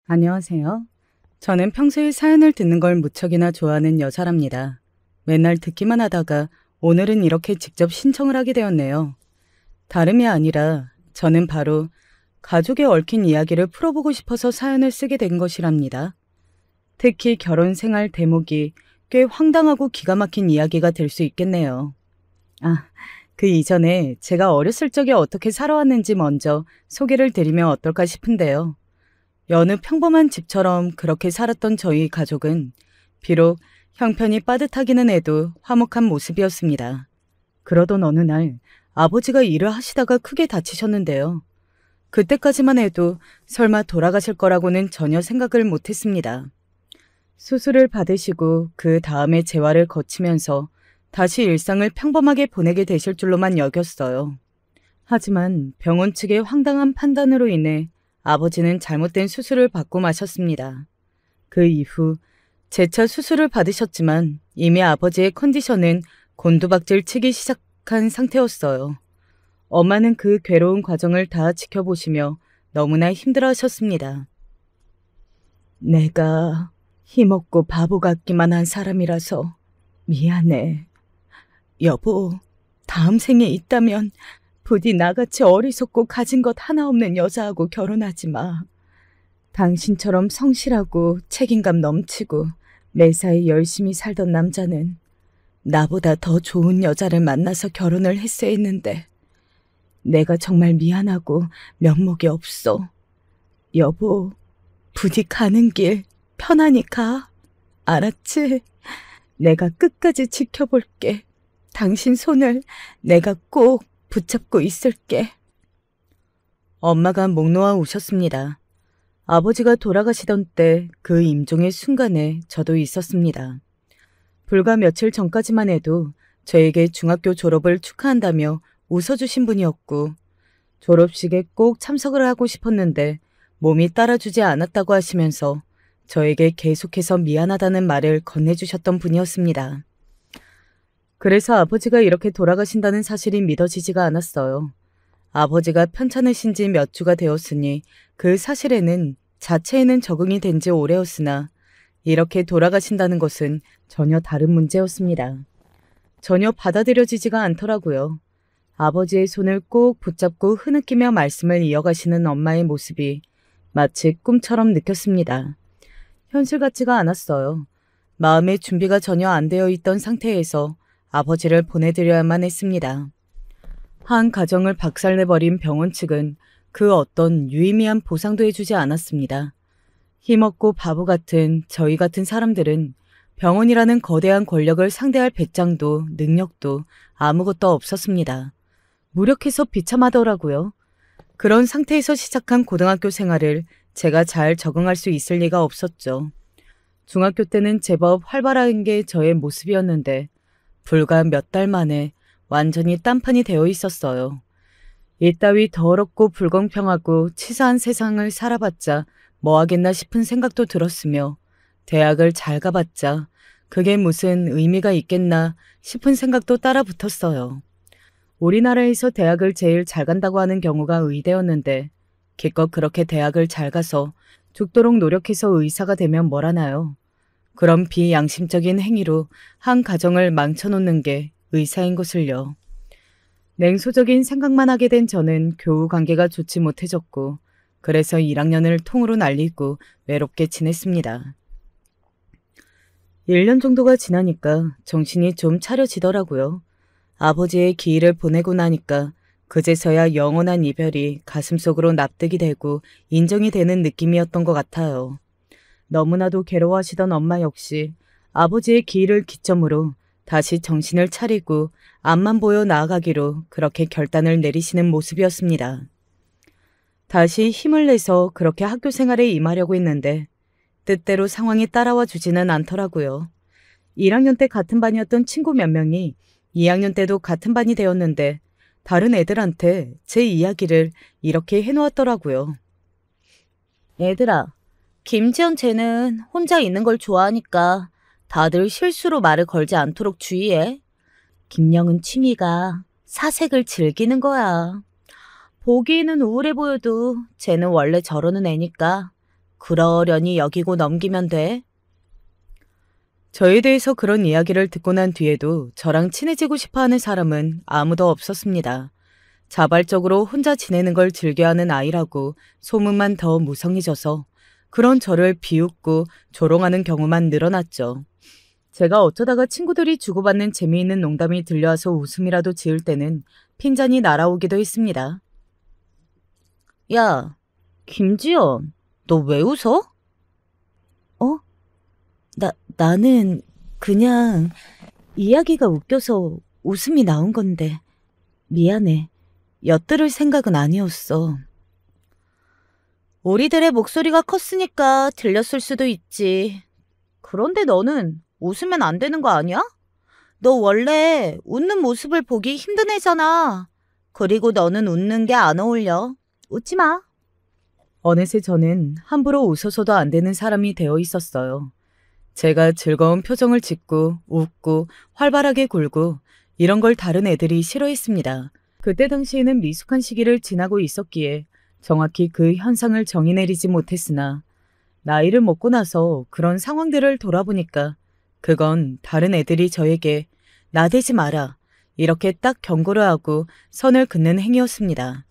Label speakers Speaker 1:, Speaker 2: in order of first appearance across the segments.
Speaker 1: 안녕하세요. 저는 평소에 사연을 듣는 걸 무척이나 좋아하는 여자랍니다. 맨날 듣기만 하다가 오늘은 이렇게 직접 신청을 하게 되었네요. 다름이 아니라 저는 바로 가족에 얽힌 이야기를 풀어보고 싶어서 사연을 쓰게 된 것이랍니다. 특히 결혼 생활 대목이 꽤 황당하고 기가 막힌 이야기가 될 수 있겠네요. 아, 그 이전에 제가 어렸을 적에 어떻게 살아왔는지 먼저 소개를 드리면 어떨까 싶은데요. 여느 평범한 집처럼 그렇게 살았던 저희 가족은 비록 형편이 빠듯하기는 해도 화목한 모습이었습니다. 그러던 어느 날 아버지가 일을 하시다가 크게 다치셨는데요. 그때까지만 해도 설마 돌아가실 거라고는 전혀 생각을 못했습니다. 수술을 받으시고 그 다음에 재활을 거치면서 다시 일상을 평범하게 보내게 되실 줄로만 여겼어요. 하지만 병원 측의 황당한 판단으로 인해 아버지는 잘못된 수술을 받고 마셨습니다. 그 이후 재차 수술을 받으셨지만 이미 아버지의 컨디션은 곤두박질 치기 시작한 상태였어요. 엄마는 그 괴로운 과정을 다 지켜보시며 너무나 힘들어하셨습니다. 내가 힘없고 바보 같기만 한 사람이라서 미안해. 여보, 다음 생에 있다면 부디 나같이 어리석고 가진 것 하나 없는 여자하고 결혼하지 마. 당신처럼 성실하고 책임감 넘치고 매사에 열심히 살던 남자는 나보다 더 좋은 여자를 만나서 결혼을 했어야 했는데 내가 정말 미안하고 면목이 없어. 여보, 부디 가는 길 편안히 가. 알았지? 내가 끝까지 지켜볼게. 당신 손을 내가 꼭 붙잡고 있을게. 엄마가 목 놓아 우셨습니다. 아버지가 돌아가시던 때 그 임종의 순간에 저도 있었습니다. 불과 며칠 전까지만 해도 저에게 중학교 졸업을 축하한다며 웃어주신 분이었고 졸업식에 꼭 참석을 하고 싶었는데 몸이 따라주지 않았다고 하시면서 저에게 계속해서 미안하다는 말을 건네주셨던 분이었습니다. 그래서 아버지가 이렇게 돌아가신다는 사실이 믿어지지가 않았어요. 아버지가 편찮으신 지 몇 주가 되었으니 그 사실에는 자체에는 적응이 된 지 오래였으나 이렇게 돌아가신다는 것은 전혀 다른 문제였습니다. 전혀 받아들여지지가 않더라고요. 아버지의 손을 꼭 붙잡고 흐느끼며 말씀을 이어가시는 엄마의 모습이 마치 꿈처럼 느꼈습니다. 현실 같지가 않았어요. 마음의 준비가 전혀 안 되어 있던 상태에서 아버지를 보내드려야만 했습니다. 한 가정을 박살내버린 병원 측은 그 어떤 유의미한 보상도 해주지 않았습니다. 힘없고 바보 같은 저희 같은 사람들은 병원이라는 거대한 권력을 상대할 배짱도 능력도 아무것도 없었습니다. 무력해서 비참하더라고요. 그런 상태에서 시작한 고등학교 생활을 제가 잘 적응할 수 있을 리가 없었죠. 중학교 때는 제법 활발한 게 저의 모습이었는데 불과 몇 달 만에 완전히 딴판이 되어 있었어요. 이따위 더럽고 불공평하고 치사한 세상을 살아봤자 뭐 하겠나 싶은 생각도 들었으며 대학을 잘 가봤자 그게 무슨 의미가 있겠나 싶은 생각도 따라 붙었어요. 우리나라에서 대학을 제일 잘 간다고 하는 경우가 의대였는데 기껏 그렇게 대학을 잘 가서 죽도록 노력해서 의사가 되면 뭘 하나요? 그런 비양심적인 행위로 한 가정을 망쳐놓는 게 의사인 것을요. 냉소적인 생각만 하게 된 저는 교우 관계가 좋지 못해졌고 그래서 1학년을 통으로 날리고 외롭게 지냈습니다. 1년 정도가 지나니까 정신이 좀 차려지더라고요. 아버지의 기일을 보내고 나니까 그제서야 영원한 이별이 가슴속으로 납득이 되고 인정이 되는 느낌이었던 것 같아요. 너무나도 괴로워하시던 엄마 역시 아버지의 기일을 기점으로 다시 정신을 차리고 앞만 보여 나아가기로 그렇게 결단을 내리시는 모습이었습니다. 다시 힘을 내서 그렇게 학교 생활에 임하려고 했는데 뜻대로 상황이 따라와 주지는 않더라고요. 1학년 때 같은 반이었던 친구 몇 명이 2학년 때도 같은 반이 되었는데 다른 애들한테 제 이야기를 이렇게 해놓았더라고요. 얘들아, 김지연 쟤는 혼자 있는 걸 좋아하니까 다들 실수로 말을 걸지 않도록 주의해. 김영은 취미가 사색을 즐기는 거야. 보기에는 우울해 보여도 쟤는 원래 저러는 애니까 그러려니 여기고 넘기면 돼. 저에 대해서 그런 이야기를 듣고 난 뒤에도 저랑 친해지고 싶어하는 사람은 아무도 없었습니다. 자발적으로 혼자 지내는 걸 즐겨하는 아이라고 소문만 더 무성해져서 그런 저를 비웃고 조롱하는 경우만 늘어났죠. 제가 어쩌다가 친구들이 주고받는 재미있는 농담이 들려와서 웃음이라도 지을 때는 핀잔이 날아오기도 했습니다. 야, 김지연, 너 왜 웃어? 어? 나는 그냥 이야기가 웃겨서 웃음이 나온 건데 미안해. 엿들을 생각은 아니었어. 우리들의 목소리가 컸으니까 들렸을 수도 있지. 그런데 너는 웃으면 안 되는 거 아니야? 너 원래 웃는 모습을 보기 힘든 애잖아. 그리고 너는 웃는 게 안 어울려. 웃지 마. 어느새 저는 함부로 웃어서도 안 되는 사람이 되어 있었어요. 제가 즐거운 표정을 짓고 웃고 활발하게 굴고 이런 걸 다른 애들이 싫어했습니다. 그때 당시에는 미숙한 시기를 지나고 있었기에 정확히 그 현상을 정의 내리지 못했으나 나이를 먹고 나서 그런 상황들을 돌아보니까 그건 다른 애들이 저에게 나대지 마라 이렇게 딱 경고를 하고 선을 긋는 행위였습니다.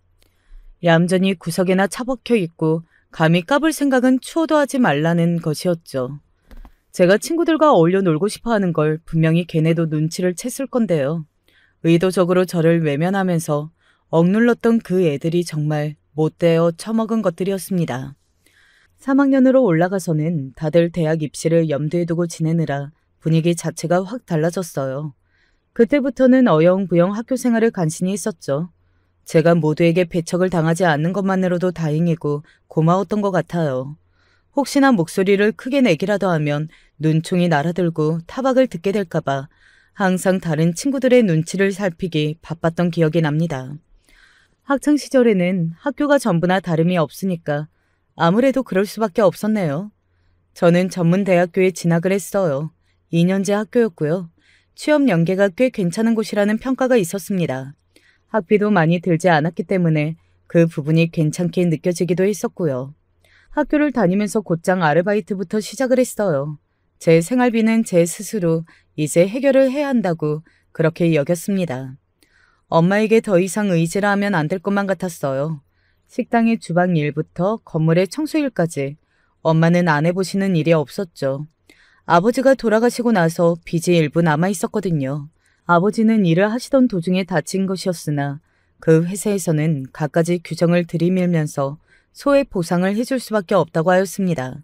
Speaker 1: 얌전히 구석에나 처박혀 있고 감히 까불 생각은 추호도 하지 말라는 것이었죠. 제가 친구들과 어울려 놀고 싶어 하는 걸 분명히 걔네도 눈치를 챘을 건데요. 의도적으로 저를 외면하면서 억눌렀던 그 애들이 정말 못되어 처먹은 것들이었습니다. 3학년으로 올라가서는 다들 대학 입시를 염두에 두고 지내느라 분위기 자체가 확 달라졌어요. 그때부터는 어영부영 학교 생활을 간신히 했었죠. 제가 모두에게 배척을 당하지 않는 것만으로도 다행이고 고마웠던 것 같아요. 혹시나 목소리를 크게 내기라도 하면 눈총이 날아들고 타박을 듣게 될까봐 항상 다른 친구들의 눈치를 살피기 바빴던 기억이 납니다. 학창시절에는 학교가 전부나 다름이 없으니까 아무래도 그럴 수밖에 없었네요. 저는 전문대학교에 진학을 했어요. 2년제 학교였고요. 취업 연계가 꽤 괜찮은 곳이라는 평가가 있었습니다. 학비도 많이 들지 않았기 때문에 그 부분이 괜찮게 느껴지기도 했었고요. 학교를 다니면서 곧장 아르바이트부터 시작을 했어요. 제 생활비는 제 스스로 이제 해결을 해야 한다고 그렇게 여겼습니다. 엄마에게 더 이상 의지를 하면 안 될 것만 같았어요. 식당의 주방 일부터 건물의 청소일까지 엄마는 안 해보시는 일이 없었죠. 아버지가 돌아가시고 나서 빚이 일부 남아 있었거든요. 아버지는 일을 하시던 도중에 다친 것이었으나 그 회사에서는 갖가지 규정을 들이밀면서 소액 보상을 해줄 수밖에 없다고 하였습니다.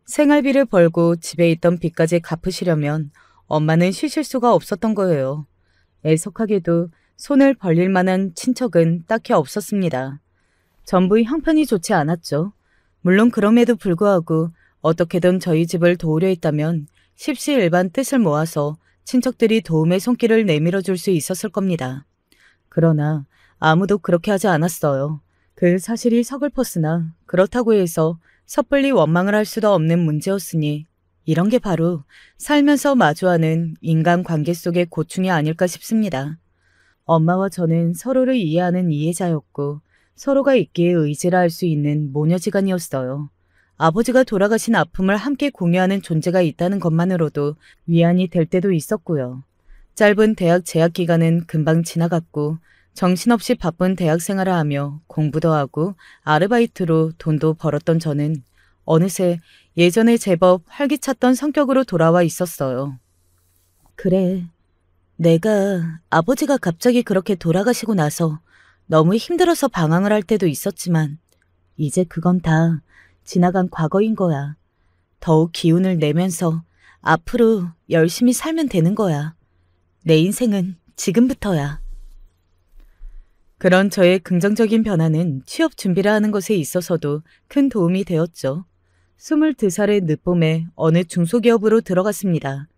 Speaker 1: 생활비를 벌고 집에 있던 빚까지 갚으시려면 엄마는 쉬실 수가 없었던 거예요. 애석하게도 손을 벌릴 만한 친척은 딱히 없었습니다. 전부 형편이 좋지 않았죠. 물론 그럼에도 불구하고 어떻게든 저희 집을 도우려 했다면 십시일반 뜻을 모아서 친척들이 도움의 손길을 내밀어 줄 수 있었을 겁니다. 그러나 아무도 그렇게 하지 않았어요. 그 사실이 서글펐으나 그렇다고 해서 섣불리 원망을 할 수도 없는 문제였으니 이런 게 바로 살면서 마주하는 인간관계 속의 고충이 아닐까 싶습니다. 엄마와 저는 서로를 이해하는 이해자였고 서로가 있기에 의지를 할 수 있는 모녀지간이었어요. 아버지가 돌아가신 아픔을 함께 공유하는 존재가 있다는 것만으로도 위안이 될 때도 있었고요. 짧은 대학 재학 기간은 금방 지나갔고 정신없이 바쁜 대학 생활을 하며 공부도 하고 아르바이트로 돈도 벌었던 저는 어느새 예전에 제법 활기찼던 성격으로 돌아와 있었어요. 그래, 내가 아버지가 갑자기 그렇게 돌아가시고 나서 너무 힘들어서 방황을 할 때도 있었지만 이제 그건 다 지나간 과거인 거야. 더욱 기운을 내면서 앞으로 열심히 살면 되는 거야. 내 인생은 지금부터야. 그런 저의 긍정적인 변화는 취업 준비를 하는 것에 있어서도 큰 도움이 되었죠. 22살의 늦봄에 어느 중소기업으로 들어갔습니다.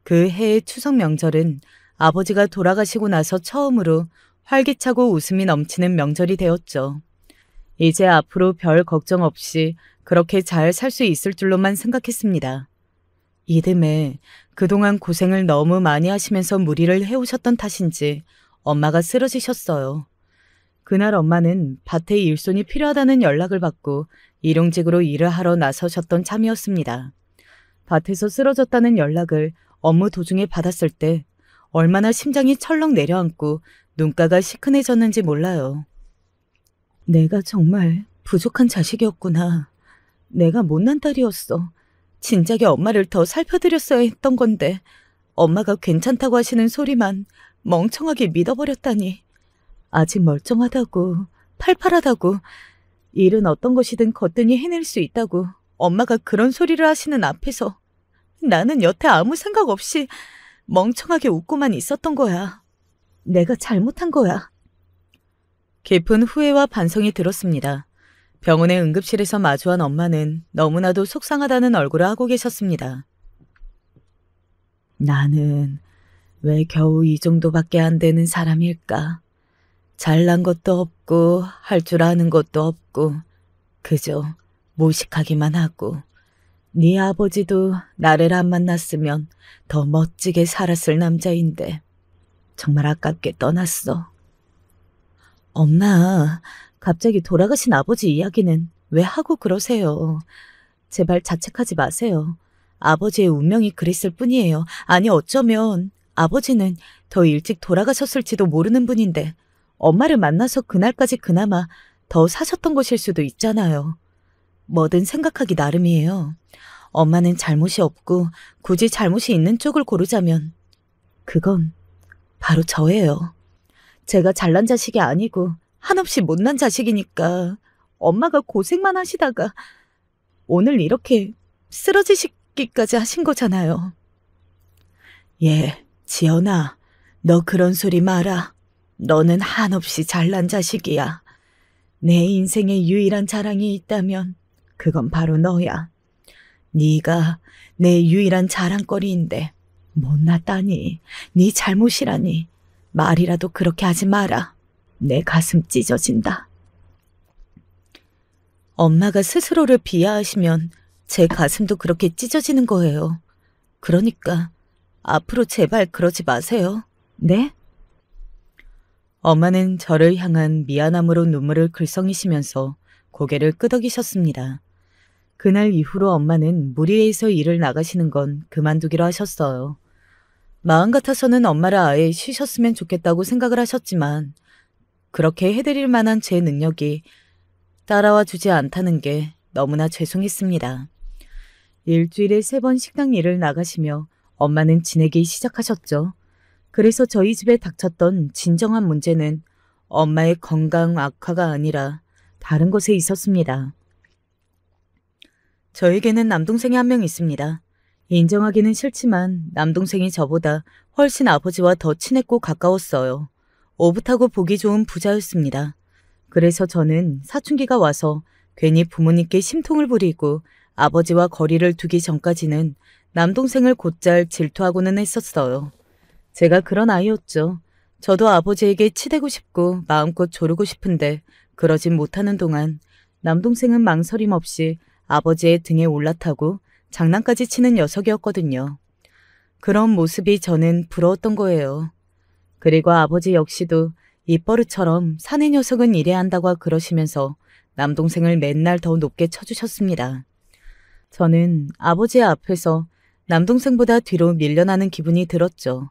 Speaker 1: 그 해의 추석 명절은 아버지가 돌아가시고 나서 처음으로 활기차고 웃음이 넘치는 명절이 되었죠. 이제 앞으로 별 걱정 없이 그렇게 잘 살 수 있을 줄로만 생각했습니다. 이듬해 그동안 고생을 너무 많이 하시면서 무리를 해오셨던 탓인지 엄마가 쓰러지셨어요. 그날 엄마는 밭에 일손이 필요하다는 연락을 받고 일용직으로 일을 하러 나서셨던 참이었습니다. 밭에서 쓰러졌다는 연락을 업무 도중에 받았을 때 얼마나 심장이 철렁 내려앉고 눈가가 시큰해졌는지 몰라요. 내가 정말 부족한 자식이었구나. 내가 못난 딸이었어. 진작에 엄마를 더 살펴드렸어야 했던 건데 엄마가 괜찮다고 하시는 소리만 멍청하게 믿어버렸다니. 아직 멀쩡하다고, 팔팔하다고, 일은 어떤 것이든 거뜬히 해낼 수 있다고 엄마가 그런 소리를 하시는 앞에서 나는 여태 아무 생각 없이 멍청하게 웃고만 있었던 거야. 내가 잘못한 거야. 깊은 후회와 반성이 들었습니다. 병원의 응급실에서 마주한 엄마는 너무나도 속상하다는 얼굴을 하고 계셨습니다. 나는 왜 겨우 이 정도밖에 안 되는 사람일까? 잘난 것도 없고 할 줄 아는 것도 없고 그저 무식하기만 하고 네 아버지도 나를 안 만났으면 더 멋지게 살았을 남자인데 정말 아깝게 떠났어. 엄마, 갑자기 돌아가신 아버지 이야기는 왜 하고 그러세요? 제발 자책하지 마세요. 아버지의 운명이 그랬을 뿐이에요. 아니 어쩌면 아버지는 더 일찍 돌아가셨을지도 모르는 분인데 엄마를 만나서 그날까지 그나마 더 사셨던 것일 수도 있잖아요. 뭐든 생각하기 나름이에요. 엄마는 잘못이 없고 굳이 잘못이 있는 쪽을 고르자면 그건 바로 저예요. 제가 잘난 자식이 아니고 한없이 못난 자식이니까 엄마가 고생만 하시다가 오늘 이렇게 쓰러지시기까지 하신 거잖아요. 예, 지연아, 너 그런 소리 마라. 너는 한없이 잘난 자식이야. 내 인생의 유일한 자랑이 있다면 그건 바로 너야. 네가 내 유일한 자랑거리인데 못났다니, 네 잘못이라니 말이라도 그렇게 하지 마라. 내 가슴 찢어진다. 엄마가 스스로를 비하하시면 제 가슴도 그렇게 찢어지는 거예요. 그러니까 앞으로 제발 그러지 마세요. 네? 엄마는 저를 향한 미안함으로 눈물을 글썽이시면서 고개를 끄덕이셨습니다. 그날 이후로 엄마는 무리해서 일을 나가시는 건 그만두기로 하셨어요. 마음 같아서는 엄마를 아예 쉬셨으면 좋겠다고 생각을 하셨지만 그렇게 해드릴 만한 제 능력이 따라와 주지 않다는 게 너무나 죄송했습니다. 일주일에 3번 식당 일을 나가시며 엄마는 지내기 시작하셨죠. 그래서 저희 집에 닥쳤던 진정한 문제는 엄마의 건강 악화가 아니라 다른 것에 있었습니다. 저에게는 남동생이 한 명 있습니다. 인정하기는 싫지만 남동생이 저보다 훨씬 아버지와 더 친했고 가까웠어요. 오붓하고 보기 좋은 부자였습니다. 그래서 저는 사춘기가 와서 괜히 부모님께 심통을 부리고 아버지와 거리를 두기 전까지는 남동생을 곧잘 질투하고는 했었어요. 제가 그런 아이였죠. 저도 아버지에게 치대고 싶고 마음껏 조르고 싶은데 그러진 못하는 동안 남동생은 망설임 없이 아버지의 등에 올라타고 장난까지 치는 녀석이었거든요. 그런 모습이 저는 부러웠던 거예요. 그리고 아버지 역시도 입버릇처럼 사내 녀석은 이래야 한다고 그러시면서 남동생을 맨날 더 높게 쳐주셨습니다. 저는 아버지의 앞에서 남동생보다 뒤로 밀려나는 기분이 들었죠.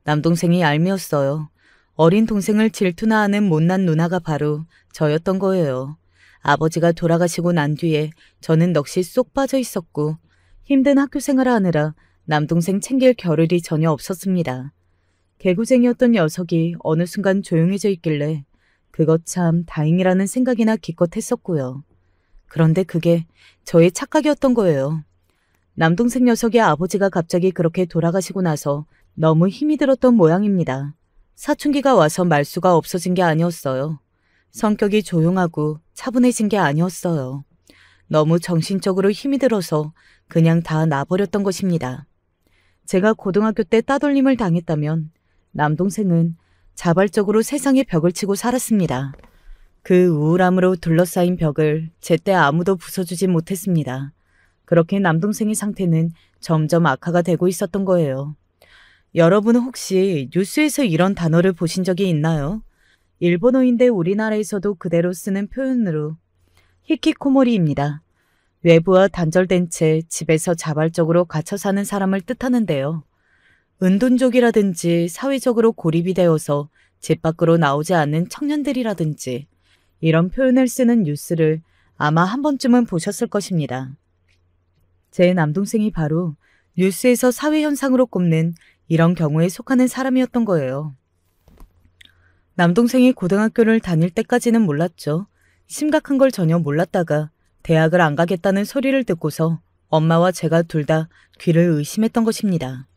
Speaker 1: 남동생이 얄미웠어요. 어린 동생을 질투나 하는 못난 누나가 바로 저였던 거예요. 아버지가 돌아가시고 난 뒤에 저는 넋이 쏙 빠져 있었고 힘든 학교 생활을 하느라 남동생 챙길 겨를이 전혀 없었습니다. 개구쟁이였던 녀석이 어느 순간 조용해져 있길래 그것 참 다행이라는 생각이나 기껏 했었고요. 그런데 그게 저의 착각이었던 거예요. 남동생 녀석의 아버지가 갑자기 그렇게 돌아가시고 나서 너무 힘이 들었던 모양입니다. 사춘기가 와서 말수가 없어진 게 아니었어요. 성격이 조용하고 차분해진 게 아니었어요. 너무 정신적으로 힘이 들어서 그냥 다 놔버렸던 것입니다. 제가 고등학교 때 따돌림을 당했다면 남동생은 자발적으로 세상에 벽을 치고 살았습니다. 그 우울함으로 둘러싸인 벽을 제때 아무도 부숴주지 못했습니다. 그렇게 남동생의 상태는 점점 악화가 되고 있었던 거예요. 여러분은 혹시 뉴스에서 이런 단어를 보신 적이 있나요? 일본어인데 우리나라에서도 그대로 쓰는 표현으로 히키코모리입니다. 외부와 단절된 채 집에서 자발적으로 갇혀 사는 사람을 뜻하는데요. 은둔족이라든지 사회적으로 고립이 되어서 집 밖으로 나오지 않는 청년들이라든지 이런 표현을 쓰는 뉴스를 아마 한 번쯤은 보셨을 것입니다. 제 남동생이 바로 뉴스에서 사회현상으로 꼽는 이런 경우에 속하는 사람이었던 거예요. 남동생이 고등학교를 다닐 때까지는 몰랐죠. 심각한 걸 전혀 몰랐다가 대학을 안 가겠다는 소리를 듣고서 엄마와 제가 둘 다 귀를 의심했던 것입니다.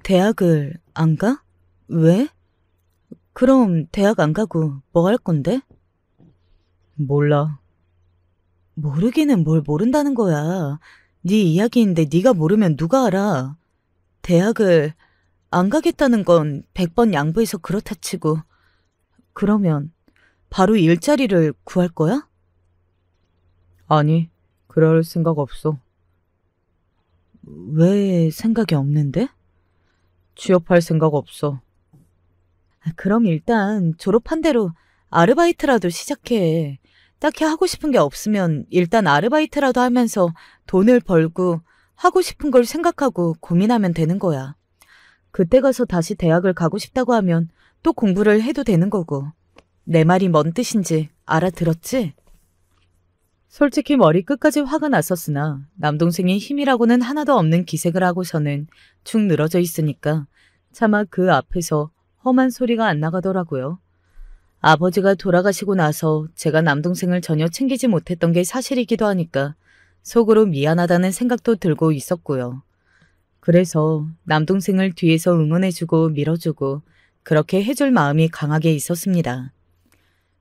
Speaker 1: 대학을 안 가? 왜? 그럼 대학 안 가고 뭐 할 건데? 몰라. 모르기는 뭘 모른다는 거야. 네 이야기인데 네가 모르면 누가 알아. 대학을 안 가겠다는 건 100번 양보해서 그렇다 치고 그러면 바로 일자리를 구할 거야? 아니, 그럴 생각 없어. 왜 생각이 없는데? 취업할 생각 없어. 그럼 일단 졸업한 대로 아르바이트라도 시작해. 딱히 하고 싶은 게 없으면 일단 아르바이트라도 하면서 돈을 벌고 하고 싶은 걸 생각하고 고민하면 되는 거야. 그때 가서 다시 대학을 가고 싶다고 하면 또 공부를 해도 되는 거고. 내 말이 뭔 뜻인지 알아들었지? 솔직히 머리 끝까지 화가 났었으나 남동생이 힘이라고는 하나도 없는 기색을 하고서는 축 늘어져 있으니까 차마 그 앞에서 험한 소리가 안 나가더라고요. 아버지가 돌아가시고 나서 제가 남동생을 전혀 챙기지 못했던 게 사실이기도 하니까 속으로 미안하다는 생각도 들고 있었고요. 그래서 남동생을 뒤에서 응원해주고 밀어주고 그렇게 해줄 마음이 강하게 있었습니다.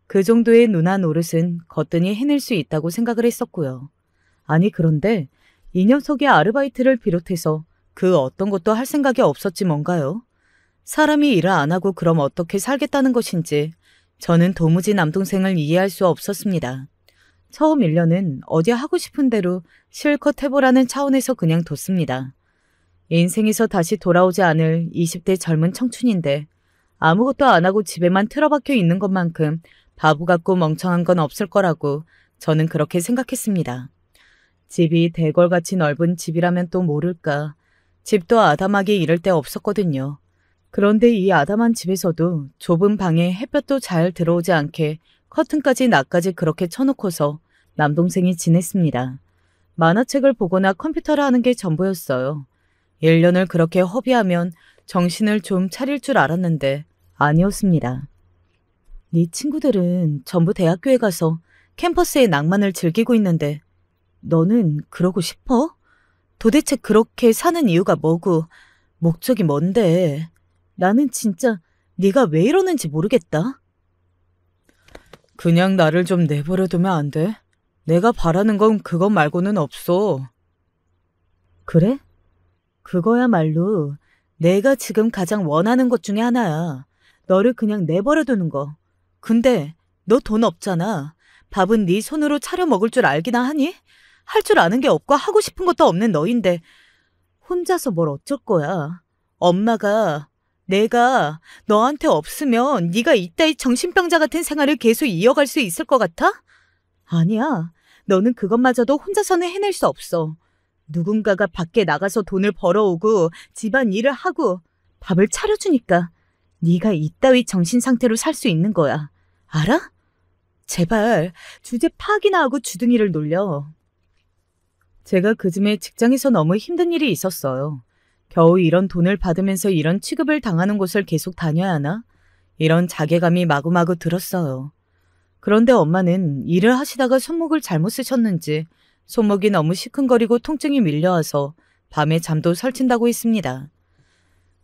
Speaker 1: 그 정도의 누나 노릇은 거뜬히 해낼 수 있다고 생각을 했었고요. 아니 그런데 이 녀석의 아르바이트를 비롯해서 그 어떤 것도 할 생각이 없었지 뭔가요? 사람이 일을 안 하고 그럼 어떻게 살겠다는 것인지 저는 도무지 남동생을 이해할 수 없었습니다. 처음 1년은 어디 하고 싶은 대로 실컷 해보라는 차원에서 그냥 뒀습니다. 인생에서 다시 돌아오지 않을 20대 젊은 청춘인데 아무것도 안 하고 집에만 틀어박혀 있는 것만큼 바보 같고 멍청한 건 없을 거라고 저는 그렇게 생각했습니다. 집이 대궐같이 넓은 집이라면 또 모를까. 집도 아담하게 이럴 데 없었거든요. 그런데 이 아담한 집에서도 좁은 방에 햇볕도 잘 들어오지 않게 커튼까지 나까지 그렇게 쳐놓고서 남동생이 지냈습니다. 만화책을 보거나 컴퓨터를 하는 게 전부였어요. 1년을 그렇게 허비하면 정신을 좀 차릴 줄 알았는데 아니었습니다. 네 친구들은 전부 대학교에 가서 캠퍼스의 낭만을 즐기고 있는데 너는 그러고 싶어? 도대체 그렇게 사는 이유가 뭐고 목적이 뭔데? 나는 진짜 네가 왜 이러는지 모르겠다. 그냥 나를 좀 내버려 두면 안 돼? 내가 바라는 건 그것 말고는 없어. 그래? 그거야말로 내가 지금 가장 원하는 것 중에 하나야. 너를 그냥 내버려 두는 거. 근데 너 돈 없잖아. 밥은 네 손으로 차려 먹을 줄 알기나 하니? 할 줄 아는 게 없고 하고 싶은 것도 없는 너인데 혼자서 뭘 어쩔 거야. 엄마가 내가 너한테 없으면 네가 이따위 정신병자 같은 생활을 계속 이어갈 수 있을 것 같아? 아니야. 너는 그것마저도 혼자서는 해낼 수 없어. 누군가가 밖에 나가서 돈을 벌어오고 집안 일을 하고 밥을 차려주니까 네가 이따위 정신 상태로 살 수 있는 거야. 알아? 제발 주제 파악이나 하고 주둥이를 놀려. 제가 그쯤에 직장에서 너무 힘든 일이 있었어요. 겨우 이런 돈을 받으면서 이런 취급을 당하는 곳을 계속 다녀야 하나? 이런 자괴감이 마구마구 들었어요. 그런데 엄마는 일을 하시다가 손목을 잘못 쓰셨는지 손목이 너무 시큰거리고 통증이 밀려와서 밤에 잠도 설친다고 했습니다.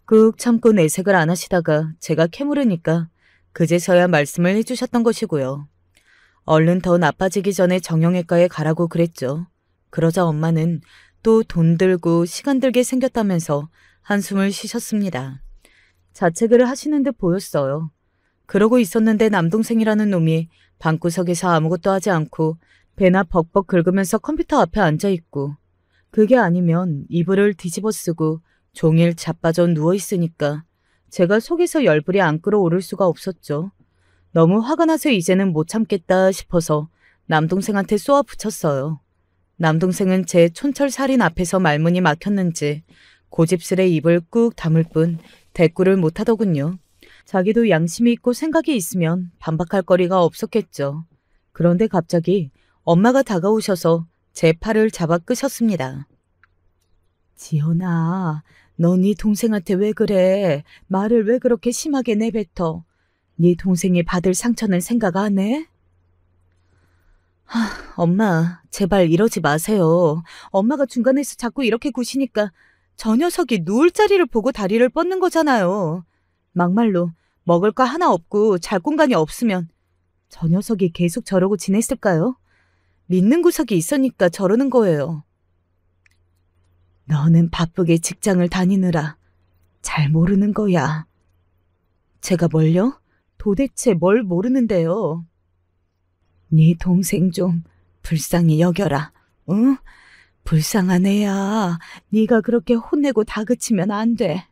Speaker 1: 꾹 참고 내색을 안 하시다가 제가 캐물으니까 그제서야 말씀을 해주셨던 것이고요. 얼른 더 나빠지기 전에 정형외과에 가라고 그랬죠. 그러자 엄마는 또 돈 들고 시간 들게 생겼다면서 한숨을 쉬셨습니다. 자책을 하시는 듯 보였어요. 그러고 있었는데 남동생이라는 놈이 방구석에서 아무것도 하지 않고 배나 벅벅 긁으면서 컴퓨터 앞에 앉아있고 그게 아니면 이불을 뒤집어 쓰고 종일 자빠져 누워있으니까 제가 속에서 열불이 안 끓어오를 수가 없었죠. 너무 화가 나서 이제는 못 참겠다 싶어서 남동생한테 쏘아 붙였어요. 남동생은 제 촌철살인 앞에서 말문이 막혔는지 고집스레 입을 꾹 다물 뿐 대꾸를 못하더군요. 자기도 양심이 있고 생각이 있으면 반박할 거리가 없었겠죠. 그런데 갑자기 엄마가 다가오셔서 제 팔을 잡아 끄셨습니다. 지연아, 너 네 동생한테 왜 그래? 말을 왜 그렇게 심하게 내뱉어? 네 동생이 받을 상처는 생각 안 해? 엄마, 제발 이러지 마세요. 엄마가 중간에서 자꾸 이렇게 구시니까 저 녀석이 누울 자리를 보고 다리를 뻗는 거잖아요. 막말로 먹을 거 하나 없고 잘 공간이 없으면 저 녀석이 계속 저러고 지냈을까요? 믿는 구석이 있으니까 저러는 거예요. 너는 바쁘게 직장을 다니느라 잘 모르는 거야. 제가 뭘요? 도대체 뭘 모르는데요? 네 동생 좀 불쌍히 여겨라. 응? 불쌍한 애야. 네가 그렇게 혼내고 다그치면 안 돼.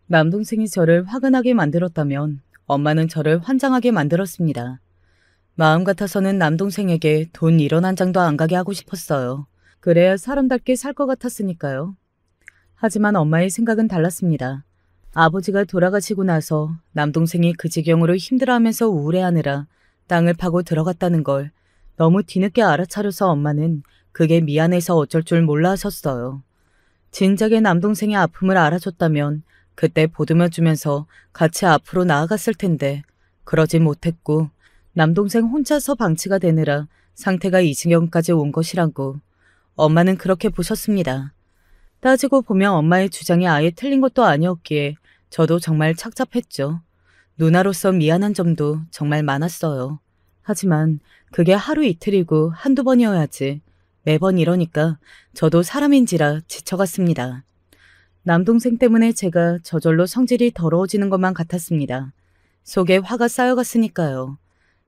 Speaker 1: 남동생이 저를 화가 나게 만들었다면 엄마는 저를 환장하게 만들었습니다. 마음 같아서는 남동생에게 돈 1원 한 장도 안 가게 하고 싶었어요. 그래야 사람답게 살 것 같았으니까요. 하지만 엄마의 생각은 달랐습니다. 아버지가 돌아가시고 나서 남동생이 그 지경으로 힘들어하면서 우울해하느라 땅을 파고 들어갔다는 걸 너무 뒤늦게 알아차려서 엄마는 그게 미안해서 어쩔 줄 몰라 하셨어요. 진작에 남동생의 아픔을 알아줬다면 그때 보듬어주면서 같이 앞으로 나아갔을 텐데 그러지 못했고 남동생 혼자서 방치가 되느라 상태가 이 지경까지 온 것이라고 엄마는 그렇게 보셨습니다. 따지고 보면 엄마의 주장이 아예 틀린 것도 아니었기에 저도 정말 착잡했죠. 누나로서 미안한 점도 정말 많았어요. 하지만 그게 하루 이틀이고 한두 번이어야지 매번 이러니까 저도 사람인지라 지쳐갔습니다. 남동생 때문에 제가 저절로 성질이 더러워지는 것만 같았습니다. 속에 화가 쌓여갔으니까요.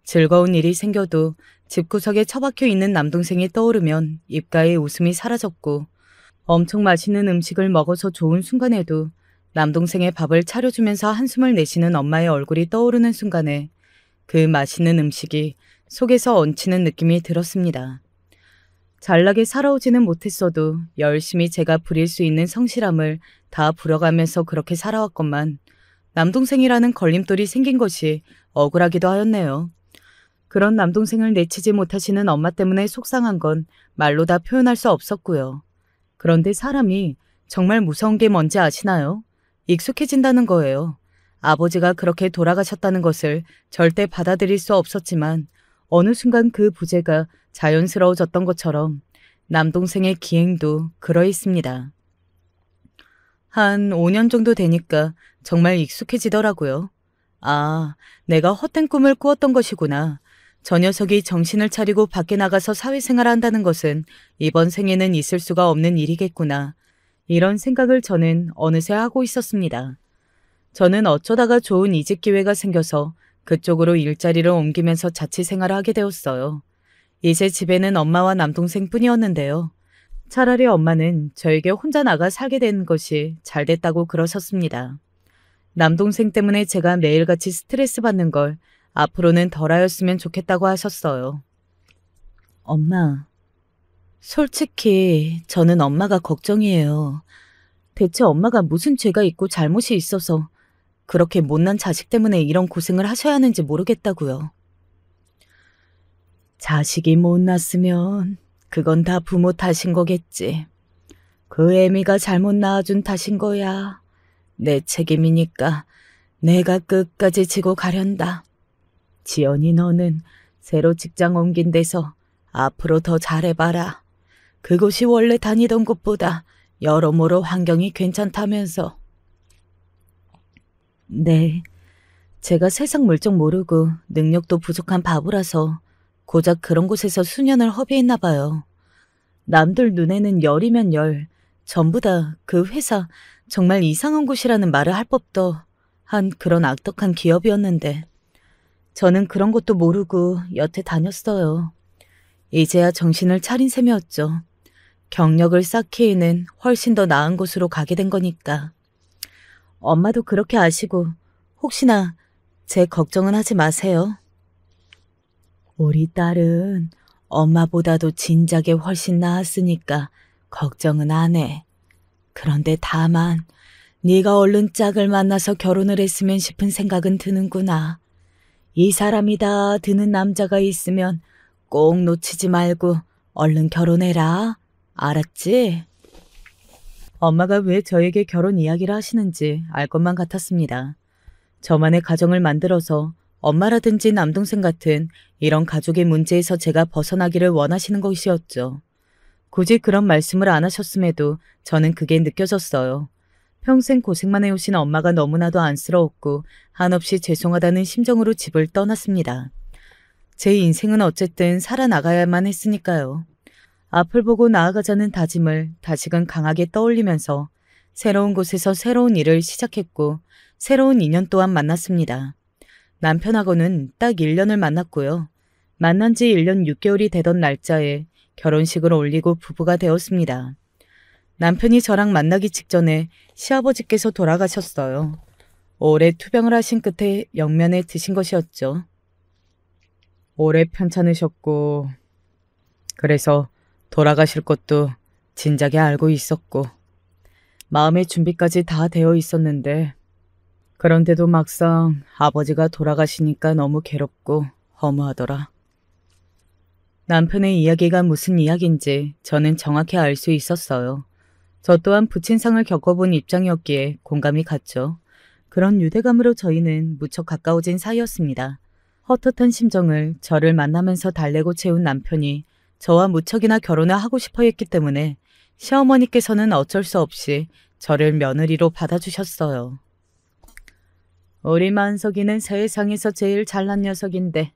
Speaker 1: 즐거운 일이 생겨도 집구석에 처박혀 있는 남동생이 떠오르면 입가에 웃음이 사라졌고 엄청 맛있는 음식을 먹어서 좋은 순간에도 남동생의 밥을 차려주면서 한숨을 내쉬는 엄마의 얼굴이 떠오르는 순간에 그 맛있는 음식이 속에서 얹히는 느낌이 들었습니다. 잘나게 살아오지는 못했어도 열심히 제가 부릴 수 있는 성실함을 다 부려가면서 그렇게 살아왔건만 남동생이라는 걸림돌이 생긴 것이 억울하기도 하였네요. 그런 남동생을 내치지 못하시는 엄마 때문에 속상한 건 말로 다 표현할 수 없었고요. 그런데 사람이 정말 무서운 게 뭔지 아시나요? 익숙해진다는 거예요. 아버지가 그렇게 돌아가셨다는 것을 절대 받아들일 수 없었지만 어느 순간 그 부재가 자연스러워졌던 것처럼 남동생의 기행도 그러했습니다. 한 5년 정도 되니까 정말 익숙해지더라고요. 아, 내가 헛된 꿈을 꾸었던 것이구나. 저 녀석이 정신을 차리고 밖에 나가서 사회생활을 한다는 것은 이번 생에는 있을 수가 없는 일이겠구나. 이런 생각을 저는 어느새 하고 있었습니다. 저는 어쩌다가 좋은 이직 기회가 생겨서 그쪽으로 일자리를 옮기면서 자취생활을 하게 되었어요. 이제 집에는 엄마와 남동생 뿐이었는데요. 차라리 엄마는 저에게 혼자 나가 살게 된 것이 잘 됐다고 그러셨습니다. 남동생 때문에 제가 매일같이 스트레스 받는 걸 앞으로는 덜하였으면 좋겠다고 하셨어요. 엄마, 솔직히 저는 엄마가 걱정이에요. 대체 엄마가 무슨 죄가 있고 잘못이 있어서 그렇게 못난 자식 때문에 이런 고생을 하셔야 하는지 모르겠다고요. 자식이 못났으면 그건 다 부모 탓인 거겠지. 그 애미가 잘못 낳아준 탓인 거야. 내 책임이니까 내가 끝까지 지고 가련다. 지연이 너는 새로 직장 옮긴 데서 앞으로 더 잘해봐라. 그곳이 원래 다니던 곳보다 여러모로 환경이 괜찮다면서. 네, 제가 세상 물정 모르고 능력도 부족한 바보라서 고작 그런 곳에서 수년을 허비했나 봐요. 남들 눈에는 열이면 열, 전부 다 그 회사 정말 이상한 곳이라는 말을 할 법도 한 그런 악덕한 기업이었는데 저는 그런 것도 모르고 여태 다녔어요. 이제야 정신을 차린 셈이었죠. 경력을 쌓기에는 훨씬 더 나은 곳으로 가게 된 거니까. 엄마도 그렇게 아시고 혹시나 제 걱정은 하지 마세요. 우리 딸은 엄마보다도 진작에 훨씬 나았으니까 걱정은 안 해. 그런데 다만 네가 얼른 짝을 만나서 결혼을 했으면 싶은 생각은 드는구나. 이 사람이다 드는 남자가 있으면 꼭 놓치지 말고 얼른 결혼해라. 알았지? 엄마가 왜 저에게 결혼 이야기를 하시는지 알 것만 같았습니다. 저만의 가정을 만들어서 엄마라든지 남동생 같은 이런 가족의 문제에서 제가 벗어나기를 원하시는 것이었죠. 굳이 그런 말씀을 안 하셨음에도 저는 그게 느껴졌어요. 평생 고생만 해오신 엄마가 너무나도 안쓰러웠고 한없이 죄송하다는 심정으로 집을 떠났습니다. 제 인생은 어쨌든 살아나가야만 했으니까요. 앞을 보고 나아가자는 다짐을 다시금 강하게 떠올리면서 새로운 곳에서 새로운 일을 시작했고 새로운 인연 또한 만났습니다. 남편하고는 딱 1년을 만났고요. 만난 지 1년 6개월이 되던 날짜에 결혼식을 올리고 부부가 되었습니다. 남편이 저랑 만나기 직전에 시아버지께서 돌아가셨어요. 오래 투병을 하신 끝에 영면에 드신 것이었죠. 오래 편찮으셨고 그래서 돌아가실 것도 진작에 알고 있었고 마음의 준비까지 다 되어 있었는데 그런데도 막상 아버지가 돌아가시니까 너무 괴롭고 허무하더라. 남편의 이야기가 무슨 이야기인지 저는 정확히 알 수 있었어요. 저 또한 부친상을 겪어본 입장이었기에 공감이 갔죠. 그런 유대감으로 저희는 무척 가까워진 사이였습니다. 헛헛한 심정을 저를 만나면서 달래고 채운 남편이 저와 무척이나 결혼을 하고 싶어 했기 때문에 시어머니께서는 어쩔 수 없이 저를 며느리로 받아주셨어요. 우리 만석이는 세상에서 제일 잘난 녀석인데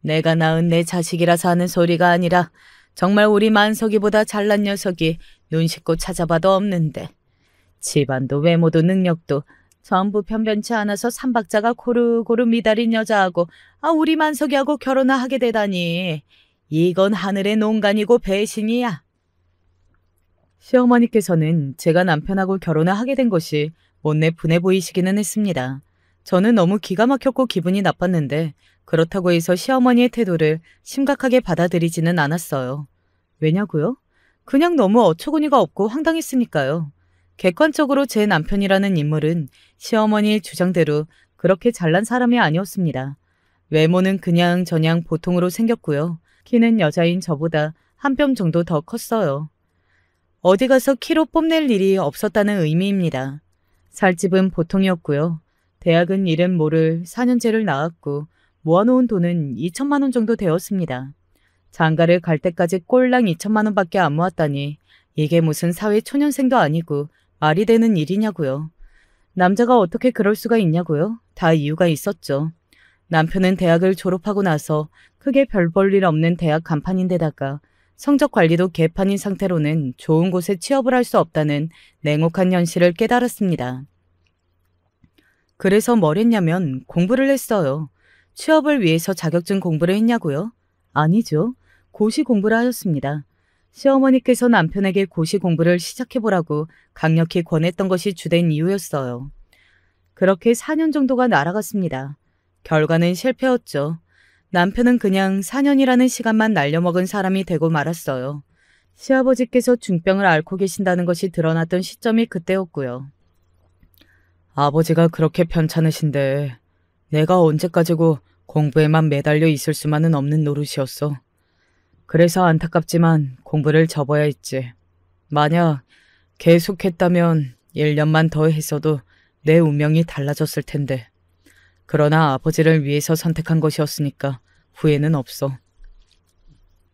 Speaker 1: 내가 낳은 내 자식이라서 하는 소리가 아니라 정말 우리 만석이보다 잘난 녀석이 눈 씻고 찾아봐도 없는데 집안도 외모도 능력도 전부 변변치 않아서 삼박자가 고루고루 미달인 여자하고 우리 만석이하고 결혼을 하게 되다니 이건 하늘의 농간이고 배신이야. 시어머니께서는 제가 남편하고 결혼을 하게 된 것이 못내 분해 보이시기는 했습니다. 저는 너무 기가 막혔고 기분이 나빴는데 그렇다고 해서 시어머니의 태도를 심각하게 받아들이지는 않았어요. 왜냐고요? 그냥 너무 어처구니가 없고 황당했으니까요. 객관적으로 제 남편이라는 인물은 시어머니의 주장대로 그렇게 잘난 사람이 아니었습니다. 외모는 그냥 저냥 보통으로 생겼고요. 키는 여자인 저보다 한 뼘 정도 더 컸어요. 어디 가서 키로 뽐낼 일이 없었다는 의미입니다. 살집은 보통이었고요. 대학은 이름 모를 4년제를 나왔고 모아놓은 돈은 2천만 원 정도 되었습니다. 장가를 갈 때까지 꼴랑 2천만 원밖에 안 모았다니 이게 무슨 사회 초년생도 아니고 말이 되는 일이냐고요. 남자가 어떻게 그럴 수가 있냐고요. 다 이유가 있었죠. 남편은 대학을 졸업하고 나서 크게 별 볼 일 없는 대학 간판인데다가 성적 관리도 개판인 상태로는 좋은 곳에 취업을 할 수 없다는 냉혹한 현실을 깨달았습니다. 그래서 뭘 했냐면 공부를 했어요. 취업을 위해서 자격증 공부를 했냐고요? 아니죠. 고시 공부를 하였습니다. 시어머니께서 남편에게 고시 공부를 시작해보라고 강력히 권했던 것이 주된 이유였어요. 그렇게 4년 정도가 날아갔습니다. 결과는 실패였죠. 남편은 그냥 4년이라는 시간만 날려먹은 사람이 되고 말았어요. 시아버지께서 중병을 앓고 계신다는 것이 드러났던 시점이 그때였고요. 아버지가 그렇게 편찮으신데 내가 언제까지고 공부에만 매달려 있을 수만은 없는 노릇이었어. 그래서 안타깝지만 공부를 접어야 했지. 만약 계속했다면 1년만 더 했어도 내 운명이 달라졌을 텐데. 그러나 아버지를 위해서 선택한 것이었으니까 후회는 없어.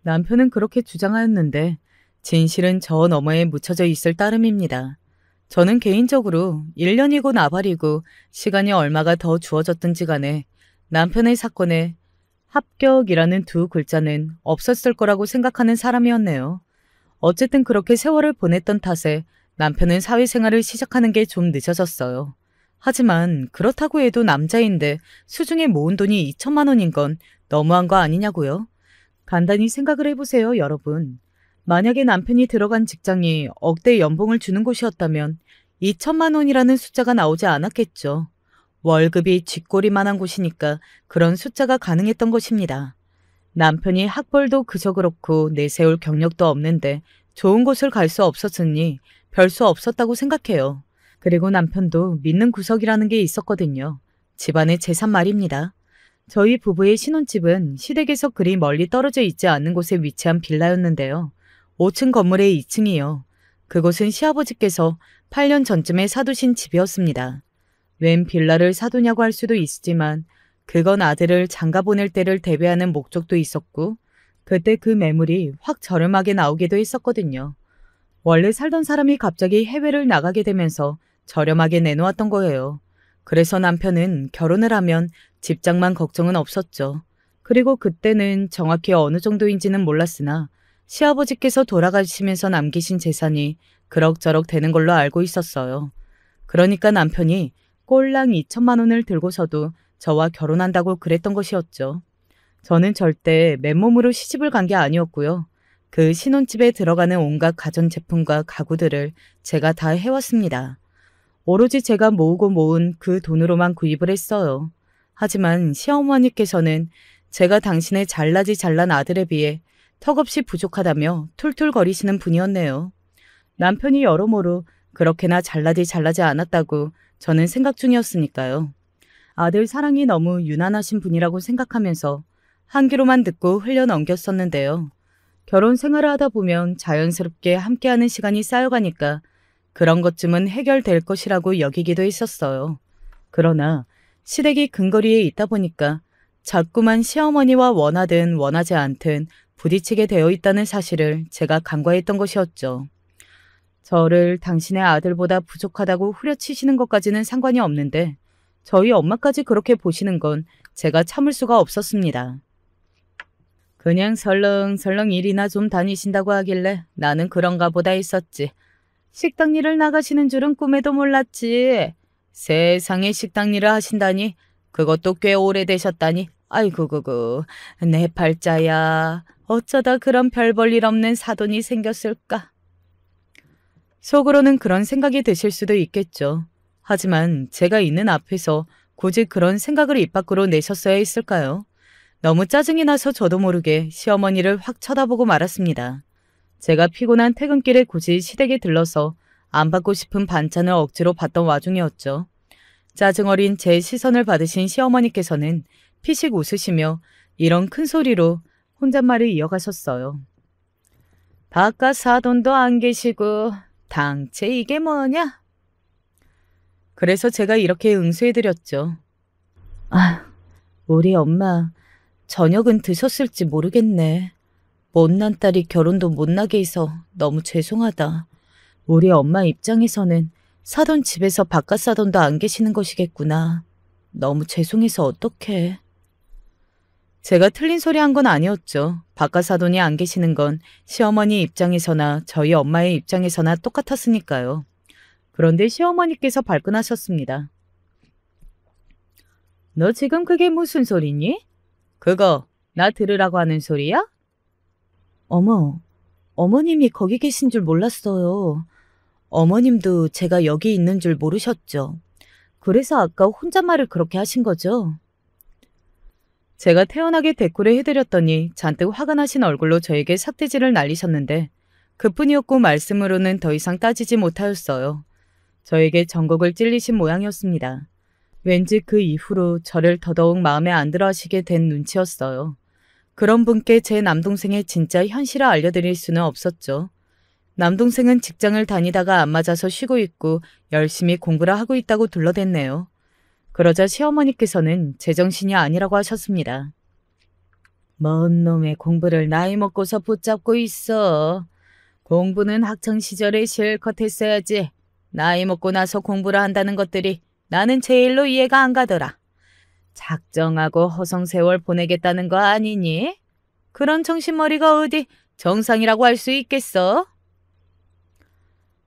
Speaker 1: 남편은 그렇게 주장하였는데 진실은 저 너머에 묻혀져 있을 따름입니다. 저는 개인적으로 1년이고 나발이고 시간이 얼마가 더 주어졌든지 간에 남편의 사건에 합격이라는 두 글자는 없었을 거라고 생각하는 사람이었네요. 어쨌든 그렇게 세월을 보냈던 탓에 남편은 사회생활을 시작하는 게 좀 늦어졌어요. 하지만 그렇다고 해도 남자인데 수중에 모은 돈이 2천만 원인 건 너무한 거 아니냐고요? 간단히 생각을 해보세요, 여러분. 만약에 남편이 들어간 직장이 억대 연봉을 주는 곳이었다면 2천만 원이라는 숫자가 나오지 않았겠죠. 월급이 쥐꼬리만한 곳이니까 그런 숫자가 가능했던 것입니다. 남편이 학벌도 그저 그렇고 내세울 경력도 없는데 좋은 곳을 갈 수 없었으니 별 수 없었다고 생각해요. 그리고 남편도 믿는 구석이라는 게 있었거든요. 집안의 재산 말입니다. 저희 부부의 신혼집은 시댁에서 그리 멀리 떨어져 있지 않는 곳에 위치한 빌라였는데요. 5층 건물의 2층이요. 그곳은 시아버지께서 8년 전쯤에 사두신 집이었습니다. 웬 빌라를 사두냐고 할 수도 있지만 그건 아들을 장가 보낼 때를 대비하는 목적도 있었고 그때 그 매물이 확 저렴하게 나오기도 했었거든요. 원래 살던 사람이 갑자기 해외를 나가게 되면서 저렴하게 내놓았던 거예요. 그래서 남편은 결혼을 하면 집장만 걱정은 없었죠. 그리고 그때는 정확히 어느 정도인지는 몰랐으나 시아버지께서 돌아가시면서 남기신 재산이 그럭저럭 되는 걸로 알고 있었어요. 그러니까 남편이 꼴랑 2천만 원을 들고서도 저와 결혼한다고 그랬던 것이었죠. 저는 절대 맨몸으로 시집을 간 게 아니었고요. 그 신혼집에 들어가는 온갖 가전제품과 가구들을 제가 다 해왔습니다. 오로지 제가 모으고 모은 그 돈으로만 구입을 했어요. 하지만 시어머니께서는 제가 당신의 잘나지 잘난 아들에 비해 턱없이 부족하다며 툴툴거리시는 분이었네요. 남편이 여러모로 그렇게나 잘나지 않았다고 저는 생각 중이었으니까요. 아들 사랑이 너무 유난하신 분이라고 생각하면서 한 귀로만 듣고 흘려 넘겼었는데요. 결혼 생활을 하다 보면 자연스럽게 함께하는 시간이 쌓여가니까 그런 것쯤은 해결될 것이라고 여기기도 했었어요. 그러나 시댁이 근거리에 있다 보니까 자꾸만 시어머니와 원하든 원하지 않든 부딪히게 되어 있다는 사실을 제가 간과했던 것이었죠. 저를 당신의 아들보다 부족하다고 후려치시는 것까지는 상관이 없는데 저희 엄마까지 그렇게 보시는 건 제가 참을 수가 없었습니다. 그냥 설렁설렁 일이나 좀 다니신다고 하길래 나는 그런가 보다 했었지. 식당 일을 나가시는 줄은 꿈에도 몰랐지. 세상에 식당 일을 하신다니. 그것도 꽤 오래되셨다니. 아이고 그거 내 팔자야. 어쩌다 그런 별 볼 일 없는 사돈이 생겼을까. 속으로는 그런 생각이 드실 수도 있겠죠. 하지만 제가 있는 앞에서 굳이 그런 생각을 입 밖으로 내셨어야 했을까요? 너무 짜증이 나서 저도 모르게 시어머니를 확 쳐다보고 말았습니다. 제가 피곤한 퇴근길에 굳이 시댁에 들러서 안 받고 싶은 반찬을 억지로 받던 와중이었죠. 짜증 어린 제 시선을 받으신 시어머니께서는 피식 웃으시며 이런 큰 소리로 혼잣말을 이어가셨어요. 바깥 사돈도 안 계시고 당체 이게 뭐냐? 그래서 제가 이렇게 응수해드렸죠. 아, 우리 엄마 저녁은 드셨을지 모르겠네. 못난 딸이 결혼도 못나게 해서 너무 죄송하다. 우리 엄마 입장에서는 사돈 집에서 바깥 사돈도 안 계시는 것이겠구나. 너무 죄송해서 어떡해. 제가 틀린 소리 한 건 아니었죠. 바깥 사돈이 안 계시는 건 시어머니 입장에서나 저희 엄마의 입장에서나 똑같았으니까요. 그런데 시어머니께서 발끈하셨습니다. 너 지금 그게 무슨 소리니? 그거 나 들으라고 하는 소리야? 어머, 어머님이 거기 계신 줄 몰랐어요. 어머님도 제가 여기 있는 줄 모르셨죠. 그래서 아까 혼잣말을 그렇게 하신 거죠? 제가 태연하게 대꾸를 해드렸더니 잔뜩 화가 나신 얼굴로 저에게 삭대질을 날리셨는데 그뿐이었고 말씀으로는 더 이상 따지지 못하였어요. 저에게 전곡을 찔리신 모양이었습니다. 왠지 그 이후로 저를 더더욱 마음에 안 들어 하시게 된 눈치였어요. 그런 분께 제 남동생의 진짜 현실을 알려드릴 수는 없었죠. 남동생은 직장을 다니다가 안 맞아서 쉬고 있고 열심히 공부를 하고 있다고 둘러댔네요. 그러자 시어머니께서는 제정신이 아니라고 하셨습니다. 뭔 놈의 공부를 나이 먹고서 붙잡고 있어. 공부는 학창시절에 실컷 했어야지. 나이 먹고 나서 공부를 한다는 것들이 나는 제일로 이해가 안 가더라. 작정하고 허송세월 보내겠다는 거 아니니? 그런 정신머리가 어디 정상이라고 할 수 있겠어?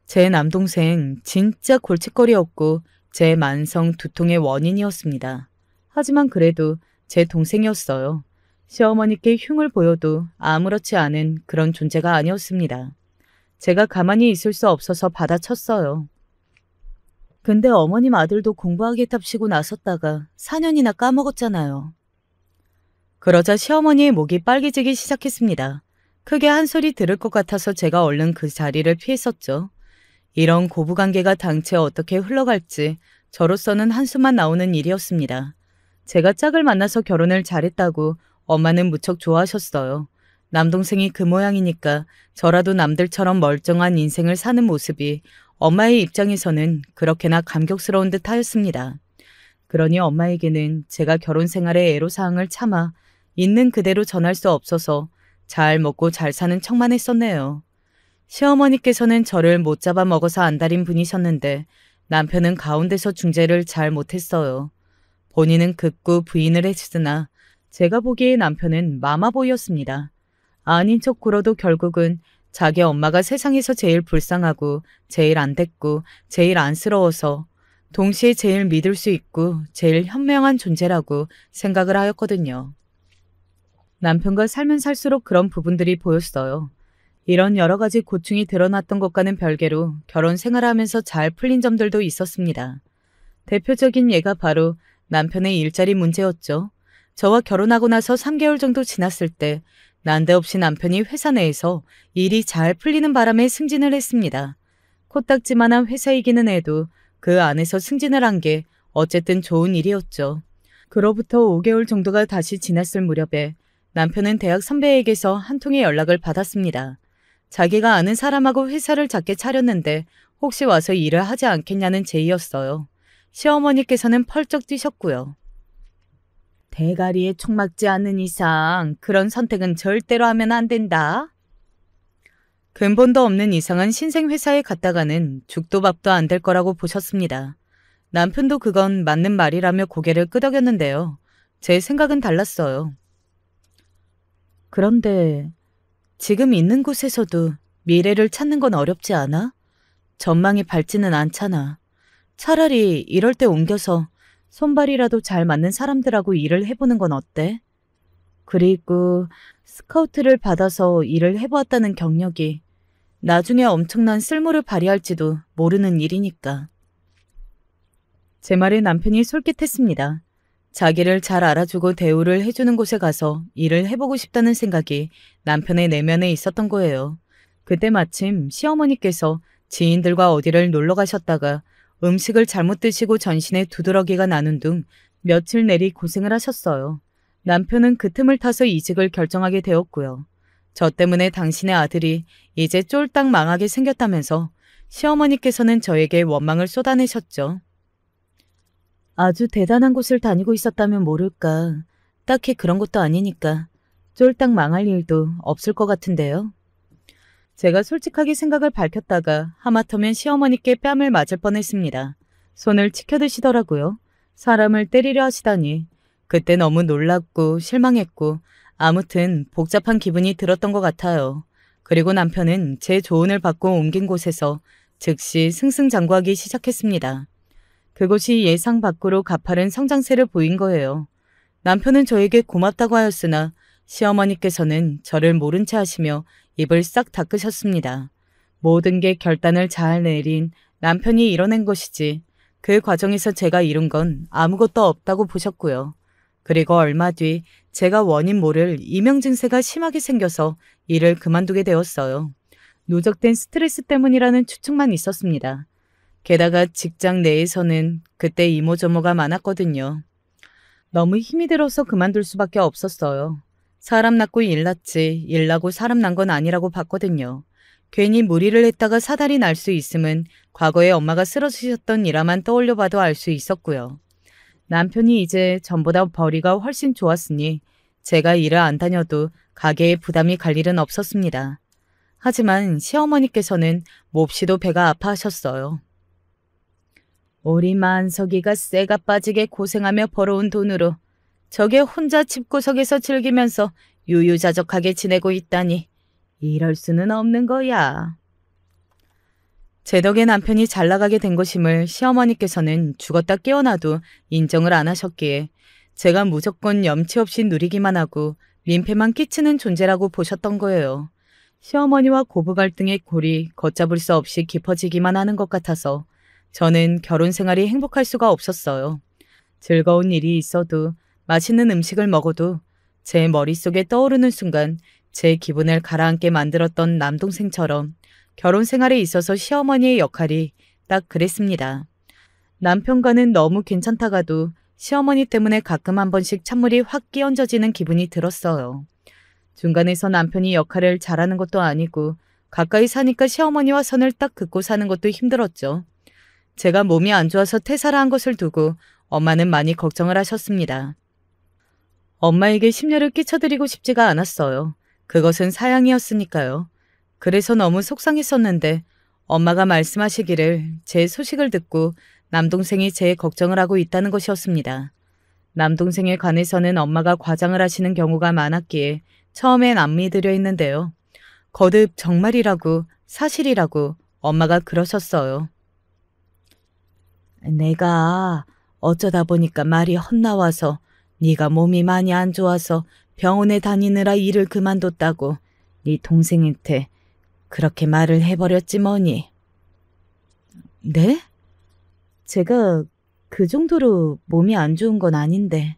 Speaker 1: 제 남동생 진짜 골칫거리였고 제 만성 두통의 원인이었습니다. 하지만 그래도 제 동생이었어요. 시어머니께 흉을 보여도 아무렇지 않은 그런 존재가 아니었습니다. 제가 가만히 있을 수 없어서 받아쳤어요. 근데 어머님 아들도 공부하겠답시고 나섰다가 4년이나 까먹었잖아요. 그러자 시어머니의 목이 빨개지기 시작했습니다. 크게 한 소리 들을 것 같아서 제가 얼른 그 자리를 피했었죠. 이런 고부관계가 당최 어떻게 흘러갈지 저로서는 한숨만 나오는 일이었습니다. 제가 짝을 만나서 결혼을 잘했다고 엄마는 무척 좋아하셨어요. 남동생이 그 모양이니까 저라도 남들처럼 멀쩡한 인생을 사는 모습이 엄마의 입장에서는 그렇게나 감격스러운 듯 하였습니다. 그러니 엄마에게는 제가 결혼 생활의 애로사항을 참아 있는 그대로 전할 수 없어서 잘 먹고 잘 사는 척만 했었네요. 시어머니께서는 저를 못 잡아 먹어서 안달인 분이셨는데 남편은 가운데서 중재를 잘 못했어요. 본인은 극구 부인을 했으나 제가 보기에 남편은 마마보이였습니다. 아닌 척 굴어도 결국은 자기 엄마가 세상에서 제일 불쌍하고 제일 안 됐고 제일 안쓰러워서 동시에 제일 믿을 수 있고 제일 현명한 존재라고 생각을 하였거든요. 남편과 살면 살수록 그런 부분들이 보였어요. 이런 여러 가지 고충이 드러났던 것과는 별개로 결혼 생활하면서 잘 풀린 점들도 있었습니다. 대표적인 예가 바로 남편의 일자리 문제였죠. 저와 결혼하고 나서 3개월 정도 지났을 때 난데없이 남편이 회사 내에서 일이 잘 풀리는 바람에 승진을 했습니다. 코딱지만한 회사이기는 해도 그 안에서 승진을 한 게 어쨌든 좋은 일이었죠. 그로부터 5개월 정도가 다시 지났을 무렵에 남편은 대학 선배에게서 한 통의 연락을 받았습니다. 자기가 아는 사람하고 회사를 작게 차렸는데 혹시 와서 일을 하지 않겠냐는 제의였어요. 시어머니께서는 펄쩍 뛰셨고요. 대가리에 총 맞지 않는 이상 그런 선택은 절대로 하면 안 된다. 근본도 없는 이상한 신생 회사에 갔다가는 죽도 밥도 안 될 거라고 보셨습니다. 남편도 그건 맞는 말이라며 고개를 끄덕였는데요. 제 생각은 달랐어요. 그런데 지금 있는 곳에서도 미래를 찾는 건 어렵지 않아? 전망이 밝지는 않잖아. 차라리 이럴 때 옮겨서 손발이라도 잘 맞는 사람들하고 일을 해보는 건 어때? 그리고 스카우트를 받아서 일을 해보았다는 경력이 나중에 엄청난 쓸모를 발휘할지도 모르는 일이니까. 제 말에 남편이 솔깃했습니다. 자기를 잘 알아주고 대우를 해주는 곳에 가서 일을 해보고 싶다는 생각이 남편의 내면에 있었던 거예요. 그때 마침 시어머니께서 지인들과 어디를 놀러 가셨다가 음식을 잘못 드시고 전신에 두드러기가 나는 둥 며칠 내리 고생을 하셨어요. 남편은 그 틈을 타서 이직을 결정하게 되었고요. 저 때문에 당신의 아들이 이제 쫄딱 망하게 생겼다면서 시어머니께서는 저에게 원망을 쏟아내셨죠. 아주 대단한 곳을 다니고 있었다면 모를까. 딱히 그런 것도 아니니까 쫄딱 망할 일도 없을 것 같은데요. 제가 솔직하게 생각을 밝혔다가 하마터면 시어머니께 뺨을 맞을 뻔했습니다. 손을 치켜드시더라고요. 사람을 때리려 하시다니. 그때 너무 놀랍고 실망했고 아무튼 복잡한 기분이 들었던 것 같아요. 그리고 남편은 제 조언을 받고 옮긴 곳에서 즉시 승승장구하기 시작했습니다. 그곳이 예상 밖으로 가파른 성장세를 보인 거예요. 남편은 저에게 고맙다고 하였으나 시어머니께서는 저를 모른 채 하시며 입을 싹 닦으셨습니다. 모든 게 결단을 잘 내린 남편이 이뤄낸 것이지 그 과정에서 제가 이룬 건 아무것도 없다고 보셨고요. 그리고 얼마 뒤 제가 원인 모를 이명 증세가 심하게 생겨서 일을 그만두게 되었어요. 누적된 스트레스 때문이라는 추측만 있었습니다. 게다가 직장 내에서는 그때 이모저모가 많았거든요. 너무 힘이 들어서 그만둘 수밖에 없었어요. 사람 낳고 일 낳지 일 낳고 사람 난 건 아니라고 봤거든요. 괜히 무리를 했다가 사달이 날 수 있음은 과거에 엄마가 쓰러지셨던 일화만 떠올려 봐도 알 수 있었고요. 남편이 이제 전보다 벌이가 훨씬 좋았으니 제가 일을 안 다녀도 가게에 부담이 갈 일은 없었습니다. 하지만 시어머니께서는 몹시도 배가 아파하셨어요. 우리 만석이가 쇠가 빠지게 고생하며 벌어온 돈으로 저게 혼자 집구석에서 즐기면서 유유자적하게 지내고 있다니 이럴 수는 없는 거야. 제 덕에 남편이 잘 나가게 된 것임을 시어머니께서는 죽었다 깨어나도 인정을 안 하셨기에 제가 무조건 염치 없이 누리기만 하고 민폐만 끼치는 존재라고 보셨던 거예요. 시어머니와 고부 갈등의 골이 걷잡을 수 없이 깊어지기만 하는 것 같아서 저는 결혼 생활이 행복할 수가 없었어요. 즐거운 일이 있어도 맛있는 음식을 먹어도 제 머릿속에 떠오르는 순간 제 기분을 가라앉게 만들었던 남동생처럼 결혼 생활에 있어서 시어머니의 역할이 딱 그랬습니다. 남편과는 너무 괜찮다가도 시어머니 때문에 가끔 한 번씩 찬물이 확 끼얹어지는 기분이 들었어요. 중간에서 남편이 역할을 잘하는 것도 아니고 가까이 사니까 시어머니와 선을 딱 긋고 사는 것도 힘들었죠. 제가 몸이 안 좋아서 퇴사를 한 것을 두고 엄마는 많이 걱정을 하셨습니다. 엄마에게 심려를 끼쳐드리고 싶지가 않았어요. 그것은 사양이었으니까요. 그래서 너무 속상했었는데 엄마가 말씀하시기를 제 소식을 듣고 남동생이 제 걱정을 하고 있다는 것이었습니다. 남동생에 관해서는 엄마가 과장을 하시는 경우가 많았기에 처음엔 안 믿으려 했는데요. 거듭 정말이라고 사실이라고 엄마가 그러셨어요. 내가 어쩌다 보니까 말이 헛나와서 네가 몸이 많이 안 좋아서 병원에 다니느라 일을 그만뒀다고 네 동생한테 그렇게 말을 해버렸지 뭐니. 네? 제가 그 정도로 몸이 안 좋은 건 아닌데.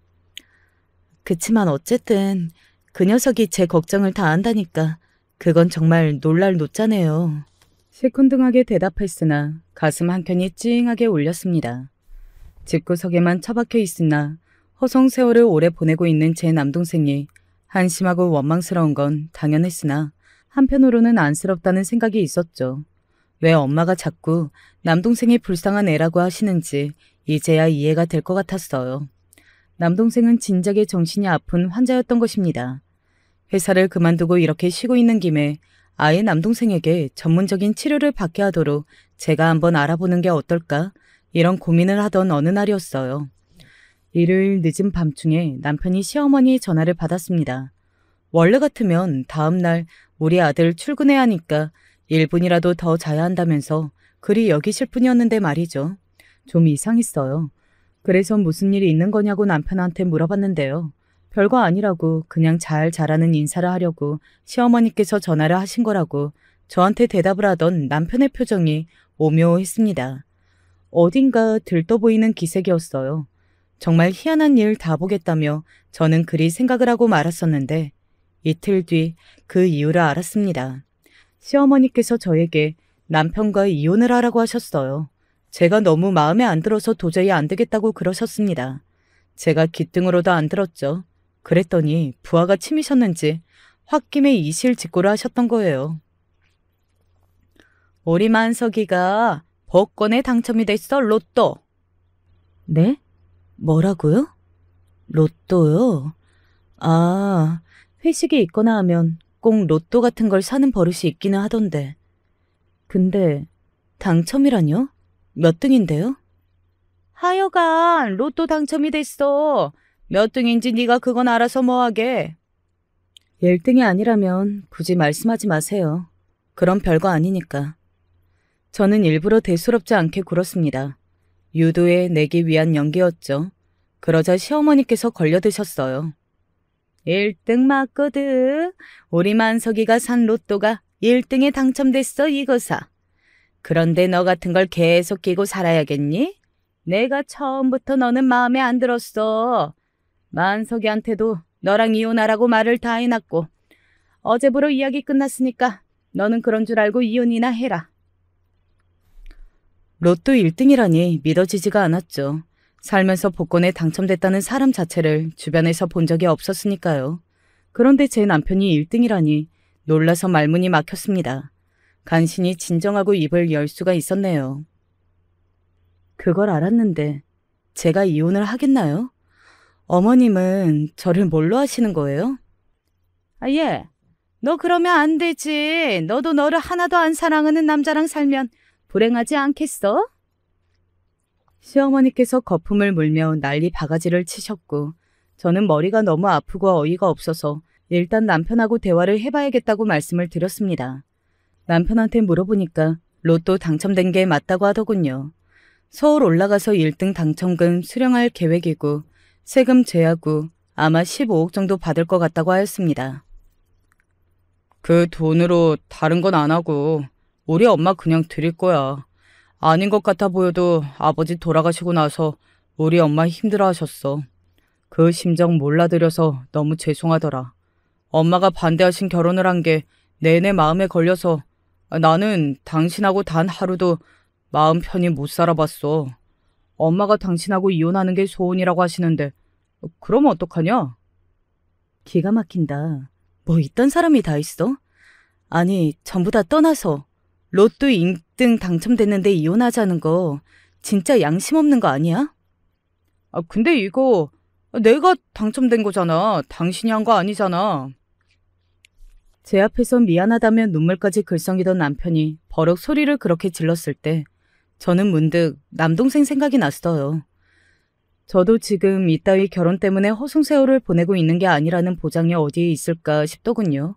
Speaker 1: 그치만 어쨌든 그 녀석이 제 걱정을 다 안다니까 그건 정말 놀랄 노짜네요. 시큰둥하게 대답했으나 가슴 한켠이 찡하게 울렸습니다. 집구석에만 처박혀 있으나 허송 세월을 오래 보내고 있는 제 남동생이 한심하고 원망스러운 건 당연했으나 한편으로는 안쓰럽다는 생각이 있었죠. 왜 엄마가 자꾸 남동생이 불쌍한 애라고 하시는지 이제야 이해가 될 것 같았어요. 남동생은 진작에 정신이 아픈 환자였던 것입니다. 회사를 그만두고 이렇게 쉬고 있는 김에 아예 남동생에게 전문적인 치료를 받게 하도록 제가 한번 알아보는 게 어떨까? 이런 고민을 하던 어느 날이었어요. 일요일 늦은 밤중에 남편이 시어머니의 전화를 받았습니다. 원래 같으면 다음 날 우리 아들 출근해야 하니까 1분이라도 더 자야 한다면서 그리 여기실 뿐이었는데 말이죠. 좀 이상했어요. 그래서 무슨 일이 있는 거냐고 남편한테 물어봤는데요. 별거 아니라고 그냥 잘 자라는 인사를 하려고 시어머니께서 전화를 하신 거라고 저한테 대답을 하던 남편의 표정이 오묘했습니다. 어딘가 들떠 보이는 기색이었어요. 정말 희한한 일 다 보겠다며 저는 그리 생각을 하고 말았었는데 이틀 뒤 그 이유를 알았습니다. 시어머니께서 저에게 남편과 이혼을 하라고 하셨어요. 제가 너무 마음에 안 들어서 도저히 안 되겠다고 그러셨습니다. 제가 기등으로도 안 들었죠. 그랬더니 부하가 치미셨는지 홧김에 이실직고를 하셨던 거예요. 우리 만석이가 복권에 당첨이 됐어, 로또. 네? 뭐라고요? 로또요? 아, 회식이 있거나 하면 꼭 로또 같은 걸 사는 버릇이 있기는 하던데. 근데 당첨이라뇨? 몇 등인데요? 하여간 로또 당첨이 됐어. 몇 등인지 네가 그건 알아서 뭐하게. 1등이 아니라면 굳이 말씀하지 마세요. 그럼 별거 아니니까. 저는 일부러 대수롭지 않게 굴었습니다. 유도해 내기 위한 연기였죠. 그러자 시어머니께서 걸려드셨어요. 1등 맞거든. 우리 만석이가 산 로또가 1등에 당첨됐어 이거사. 그런데 너 같은 걸 계속 끼고 살아야겠니? 내가 처음부터 너는 마음에 안 들었어. 만석이한테도 너랑 이혼하라고 말을 다 해놨고 어제부로 이야기 끝났으니까 너는 그런 줄 알고 이혼이나 해라. 로또 1등이라니 믿어지지가 않았죠. 살면서 복권에 당첨됐다는 사람 자체를 주변에서 본 적이 없었으니까요. 그런데 제 남편이 1등이라니 놀라서 말문이 막혔습니다. 간신히 진정하고 입을 열 수가 있었네요. 그걸 알았는데 제가 이혼을 하겠나요? 어머님은 저를 뭘로 하시는 거예요? 아, 예. 너 그러면 안 되지. 너도 너를 하나도 안 사랑하는 남자랑 살면 불행하지 않겠어? 시어머니께서 거품을 물며 난리 바가지를 치셨고 저는 머리가 너무 아프고 어이가 없어서 일단 남편하고 대화를 해봐야겠다고 말씀을 드렸습니다. 남편한테 물어보니까 로또 당첨된 게 맞다고 하더군요. 서울 올라가서 1등 당첨금 수령할 계획이고 세금 제하고 아마 15억 정도 받을 것 같다고 하였습니다. 그 돈으로 다른 건 안 하고 우리 엄마 그냥 드릴 거야. 아닌 것 같아 보여도 아버지 돌아가시고 나서 우리 엄마 힘들어하셨어. 그 심정 몰라드려서 너무 죄송하더라. 엄마가 반대하신 결혼을 한 게 내내 마음에 걸려서 나는 당신하고 단 하루도 마음 편히 못 살아봤어. 엄마가 당신하고 이혼하는 게 소원이라고 하시는데 그럼 어떡하냐? 기가 막힌다. 뭐 있던 사람이 다 있어? 아니, 전부 다 떠나서 로또 1등 당첨됐는데 이혼하자는 거 진짜 양심 없는 거 아니야? 근데 이거 내가 당첨된 거잖아. 당신이 한 거 아니잖아. 제 앞에서 미안하다며 눈물까지 글썽이던 남편이 버럭 소리를 그렇게 질렀을 때 저는 문득 남동생 생각이 났어요. 저도 지금 이따위 결혼 때문에 허송세월을 보내고 있는 게 아니라는 보장이 어디에 있을까 싶더군요.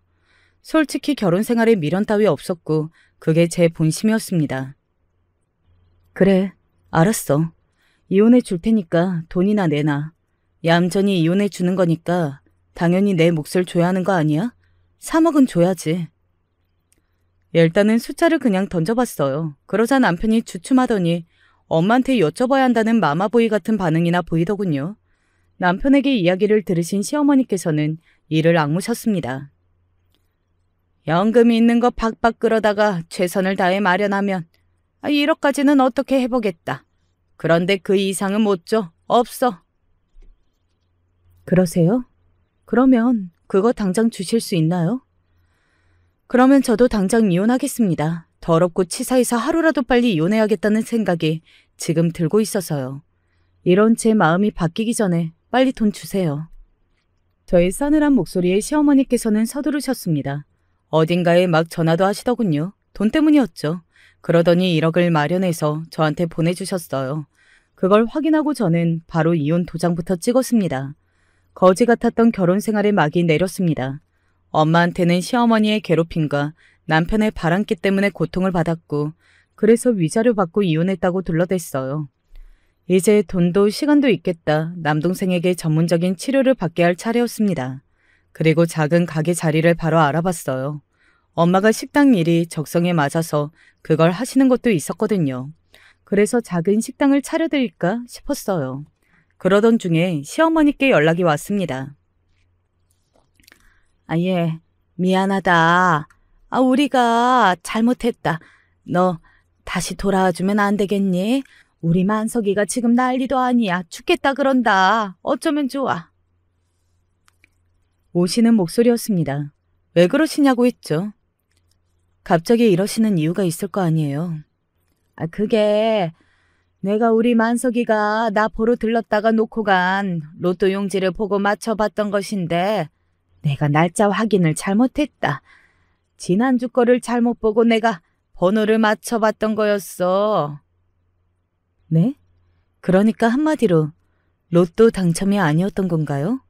Speaker 1: 솔직히 결혼 생활에 미련 따위 없었고 그게 제 본심이었습니다. 그래, 알았어. 이혼해 줄 테니까 돈이나 내놔. 얌전히 이혼해 주는 거니까 당연히 내 몫을 줘야 하는 거 아니야? 3억은 줘야지. 일단은 숫자를 그냥 던져봤어요. 그러자 남편이 주춤하더니 엄마한테 여쭤봐야 한다는 마마보이 같은 반응이나 보이더군요. 남편에게 이야기를 들으신 시어머니께서는 이를 악무셨습니다. 연금이 있는 거 박박 끌어다가 최선을 다해 마련하면 1억까지는 어떻게 해보겠다. 그런데 그 이상은 못 줘. 없어. 그러세요? 그러면 그거 당장 주실 수 있나요? 그러면 저도 당장 이혼하겠습니다. 더럽고 치사해서 하루라도 빨리 이혼해야겠다는 생각이 지금 들고 있어서요. 이런 제 마음이 바뀌기 전에 빨리 돈 주세요. 저의 싸늘한 목소리에 시어머니께서는 서두르셨습니다. 어딘가에 막 전화도 하시더군요. 돈 때문이었죠. 그러더니 1억을 마련해서 저한테 보내주셨어요. 그걸 확인하고 저는 바로 이혼 도장부터 찍었습니다. 거지 같았던 결혼 생활의 막이 내렸습니다. 엄마한테는 시어머니의 괴롭힘과 남편의 바람기 때문에 고통을 받았고 그래서 위자료 받고 이혼했다고 둘러댔어요. 이제 돈도 시간도 있겠다. 남동생에게 전문적인 치료를 받게 할 차례였습니다. 그리고 작은 가게 자리를 바로 알아봤어요. 엄마가 식당 일이 적성에 맞아서 그걸 하시는 것도 있었거든요. 그래서 작은 식당을 차려드릴까 싶었어요. 그러던 중에 시어머니께 연락이 왔습니다. 예, 미안하다. 우리가 잘못했다. 너 다시 돌아와주면 안 되겠니? 우리 만석이가 지금 난리도 아니야. 죽겠다 그런다. 어쩌면 좋아. 오시는 목소리였습니다. 왜 그러시냐고 했죠. 갑자기 이러시는 이유가 있을 거 아니에요. 그게 내가 우리 만석이가 나 보러 들렀다가 놓고 간 로또 용지를 보고 맞춰봤던 것인데 내가 날짜 확인을 잘못했다. 지난주 거를 잘못 보고 내가 번호를 맞춰봤던 거였어. 네? 그러니까 한마디로 로또 당첨이 아니었던 건가요?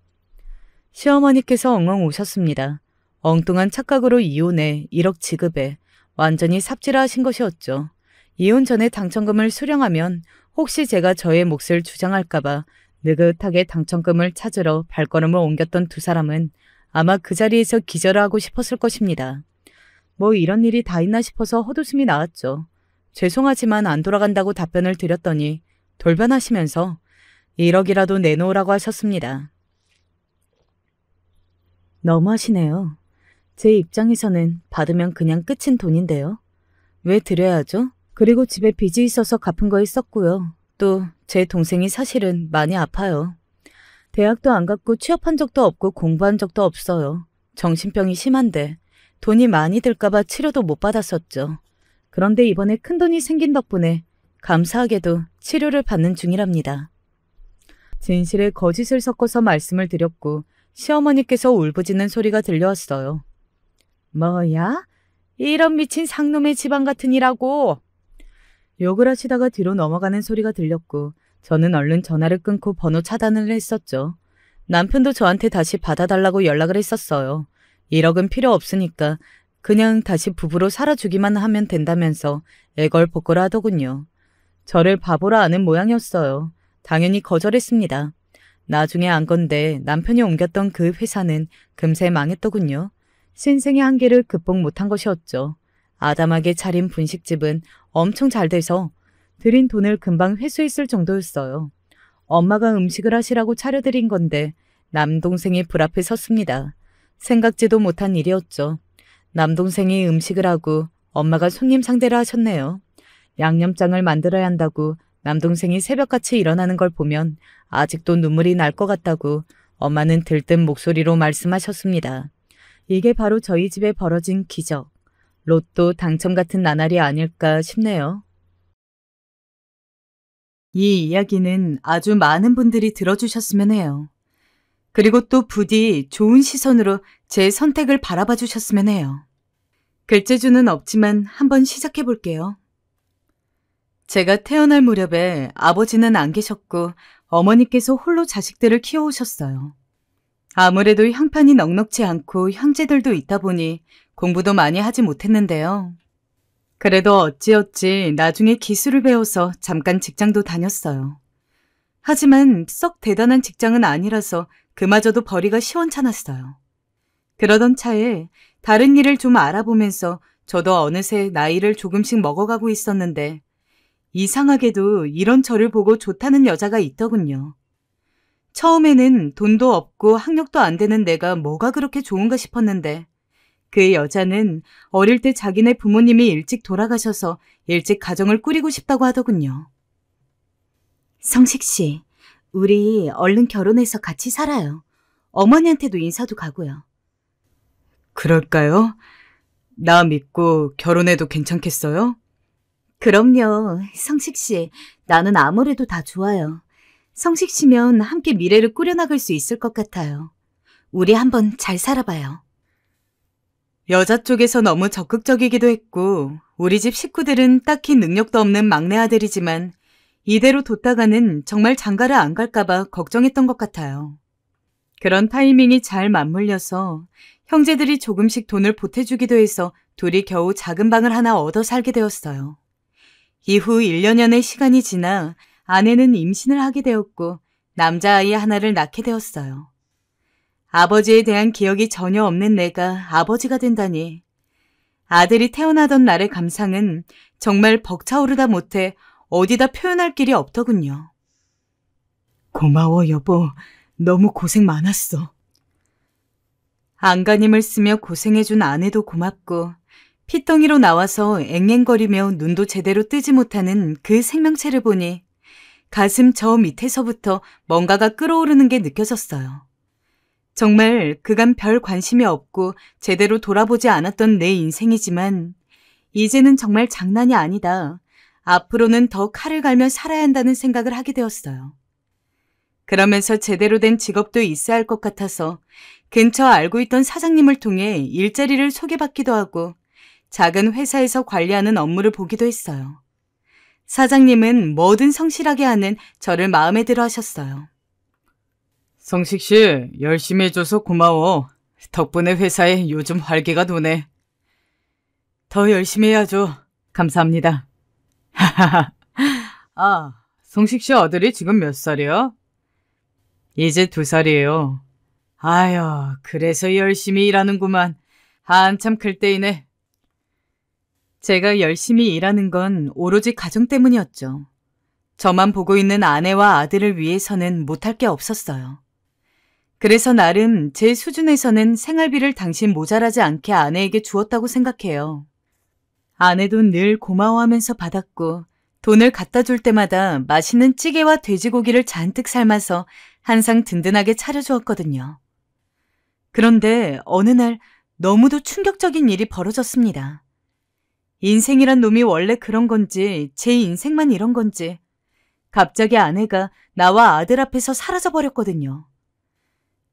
Speaker 1: 시어머니께서 엉엉 우셨습니다. 엉뚱한 착각으로 이혼해 1억 지급에 완전히 삽질하신 것이었죠. 이혼 전에 당첨금을 수령하면 혹시 제가 저의 몫을 주장할까봐 느긋하게 당첨금을 찾으러 발걸음을 옮겼던 두 사람은 아마 그 자리에서 기절을 하고 싶었을 것입니다. 뭐 이런 일이 다 있나 싶어서 헛웃음이 나왔죠. 죄송하지만 안 돌아간다고 답변을 드렸더니 돌변하시면서 1억이라도 내놓으라고 하셨습니다. 너무하시네요. 제 입장에서는 받으면 그냥 끝인 돈인데요. 왜 드려야죠? 그리고 집에 빚이 있어서 갚은 거에 썼고요. 또 제 동생이 사실은 많이 아파요. 대학도 안 갔고 취업한 적도 없고 공부한 적도 없어요. 정신병이 심한데 돈이 많이 들까봐 치료도 못 받았었죠. 그런데 이번에 큰돈이 생긴 덕분에 감사하게도 치료를 받는 중이랍니다. 진실에 거짓을 섞어서 말씀을 드렸고 시어머니께서 울부짖는 소리가 들려왔어요. 뭐야? 이런 미친 상놈의 집안 같은 이라고. 욕을 하시다가 뒤로 넘어가는 소리가 들렸고 저는 얼른 전화를 끊고 번호 차단을 했었죠. 남편도 저한테 다시 받아달라고 연락을 했었어요. 1억은 필요 없으니까 그냥 다시 부부로 살아주기만 하면 된다면서 애걸복걸 하더군요. 저를 바보라 아는 모양이었어요. 당연히 거절했습니다. 나중에 안 건데 남편이 옮겼던 그 회사는 금세 망했더군요. 신생의 한계를 극복 못한 것이었죠. 아담하게 차린 분식집은 엄청 잘 돼서 들인 돈을 금방 회수했을 정도였어요. 엄마가 음식을 하시라고 차려드린 건데 남동생이 불 앞에 섰습니다. 생각지도 못한 일이었죠. 남동생이 음식을 하고 엄마가 손님 상대를 하셨네요. 양념장을 만들어야 한다고 남동생이 새벽같이 일어나는 걸 보면 아직도 눈물이 날 것 같다고 엄마는 들뜬 목소리로 말씀하셨습니다. 이게 바로 저희 집에 벌어진 기적, 로또 당첨 같은 나날이 아닐까 싶네요. 이 이야기는 아주 많은 분들이 들어주셨으면 해요. 그리고 또 부디 좋은 시선으로 제 선택을 바라봐 주셨으면 해요. 글재주는 없지만 한번 시작해 볼게요. 제가 태어날 무렵에 아버지는 안 계셨고 어머니께서 홀로 자식들을 키워오셨어요. 아무래도 형편이 넉넉지 않고 형제들도 있다 보니 공부도 많이 하지 못했는데요. 그래도 어찌어찌 나중에 기술을 배워서 잠깐 직장도 다녔어요. 하지만 썩 대단한 직장은 아니라서 그마저도 벌이가 시원찮았어요. 그러던 차에 다른 일을 좀 알아보면서 저도 어느새 나이를 조금씩 먹어가고 있었는데 이상하게도 이런 저를 보고 좋다는 여자가 있더군요. 처음에는 돈도 없고 학력도 안 되는 내가 뭐가 그렇게 좋은가 싶었는데 그 여자는 어릴 때 자기네 부모님이 일찍 돌아가셔서 일찍 가정을 꾸리고 싶다고 하더군요. 성식 씨, 우리 얼른 결혼해서 같이 살아요. 어머니한테도 인사도 가고요. 그럴까요? 나 믿고 결혼해도 괜찮겠어요? 그럼요. 성식 씨, 나는 아무래도 다 좋아요. 성식 씨면 함께 미래를 꾸려나갈 수 있을 것 같아요. 우리 한번 잘 살아봐요. 여자 쪽에서 너무 적극적이기도 했고 우리 집 식구들은 딱히 능력도 없는 막내 아들이지만 이대로 뒀다가는 정말 장가를 안 갈까봐 걱정했던 것 같아요. 그런 타이밍이 잘 맞물려서 형제들이 조금씩 돈을 보태주기도 해서 둘이 겨우 작은 방을 하나 얻어 살게 되었어요. 이후 1년여의 시간이 지나 아내는 임신을 하게 되었고 남자아이 하나를 낳게 되었어요. 아버지에 대한 기억이 전혀 없는 내가 아버지가 된다니. 아들이 태어나던 날의 감상은 정말 벅차오르다 못해 어디다 표현할 길이 없더군요. 고마워 여보. 너무 고생 많았어. 안간힘을 쓰며 고생해준 아내도 고맙고 핏덩이로 나와서 앵앵거리며 눈도 제대로 뜨지 못하는 그 생명체를 보니 가슴 저 밑에서부터 뭔가가 끓어오르는 게 느껴졌어요. 정말 그간 별 관심이 없고 제대로 돌아보지 않았던 내 인생이지만 이제는 정말 장난이 아니다. 앞으로는 더 칼을 갈며 살아야 한다는 생각을 하게 되었어요. 그러면서 제대로 된 직업도 있어야 할 것 같아서 근처 알고 있던 사장님을 통해 일자리를 소개받기도 하고 작은 회사에서 관리하는 업무를 보기도 했어요. 사장님은 뭐든 성실하게 하는 저를 마음에 들어 하셨어요. 성식 씨, 열심히 해줘서 고마워. 덕분에 회사에 요즘 활기가 도네. 더 열심히 해야죠. 감사합니다. 아, 성식 씨 아들이 지금 몇 살이야? 이제 2살이에요. 아유, 그래서 열심히 일하는구만. 한참 클 때이네. 제가 열심히 일하는 건 오로지 가정 때문이었죠. 저만 보고 있는 아내와 아들을 위해서는 못할 게 없었어요. 그래서 나름 제 수준에서는 생활비를 당신 모자라지 않게 아내에게 주었다고 생각해요. 아내도 늘 고마워하면서 받았고 돈을 갖다 줄 때마다 맛있는 찌개와 돼지고기를 잔뜩 삶아서 항상 든든하게 차려주었거든요. 그런데 어느 날 너무도 충격적인 일이 벌어졌습니다. 인생이란 놈이 원래 그런 건지 제 인생만 이런 건지 갑자기 아내가 나와 아들 앞에서 사라져버렸거든요.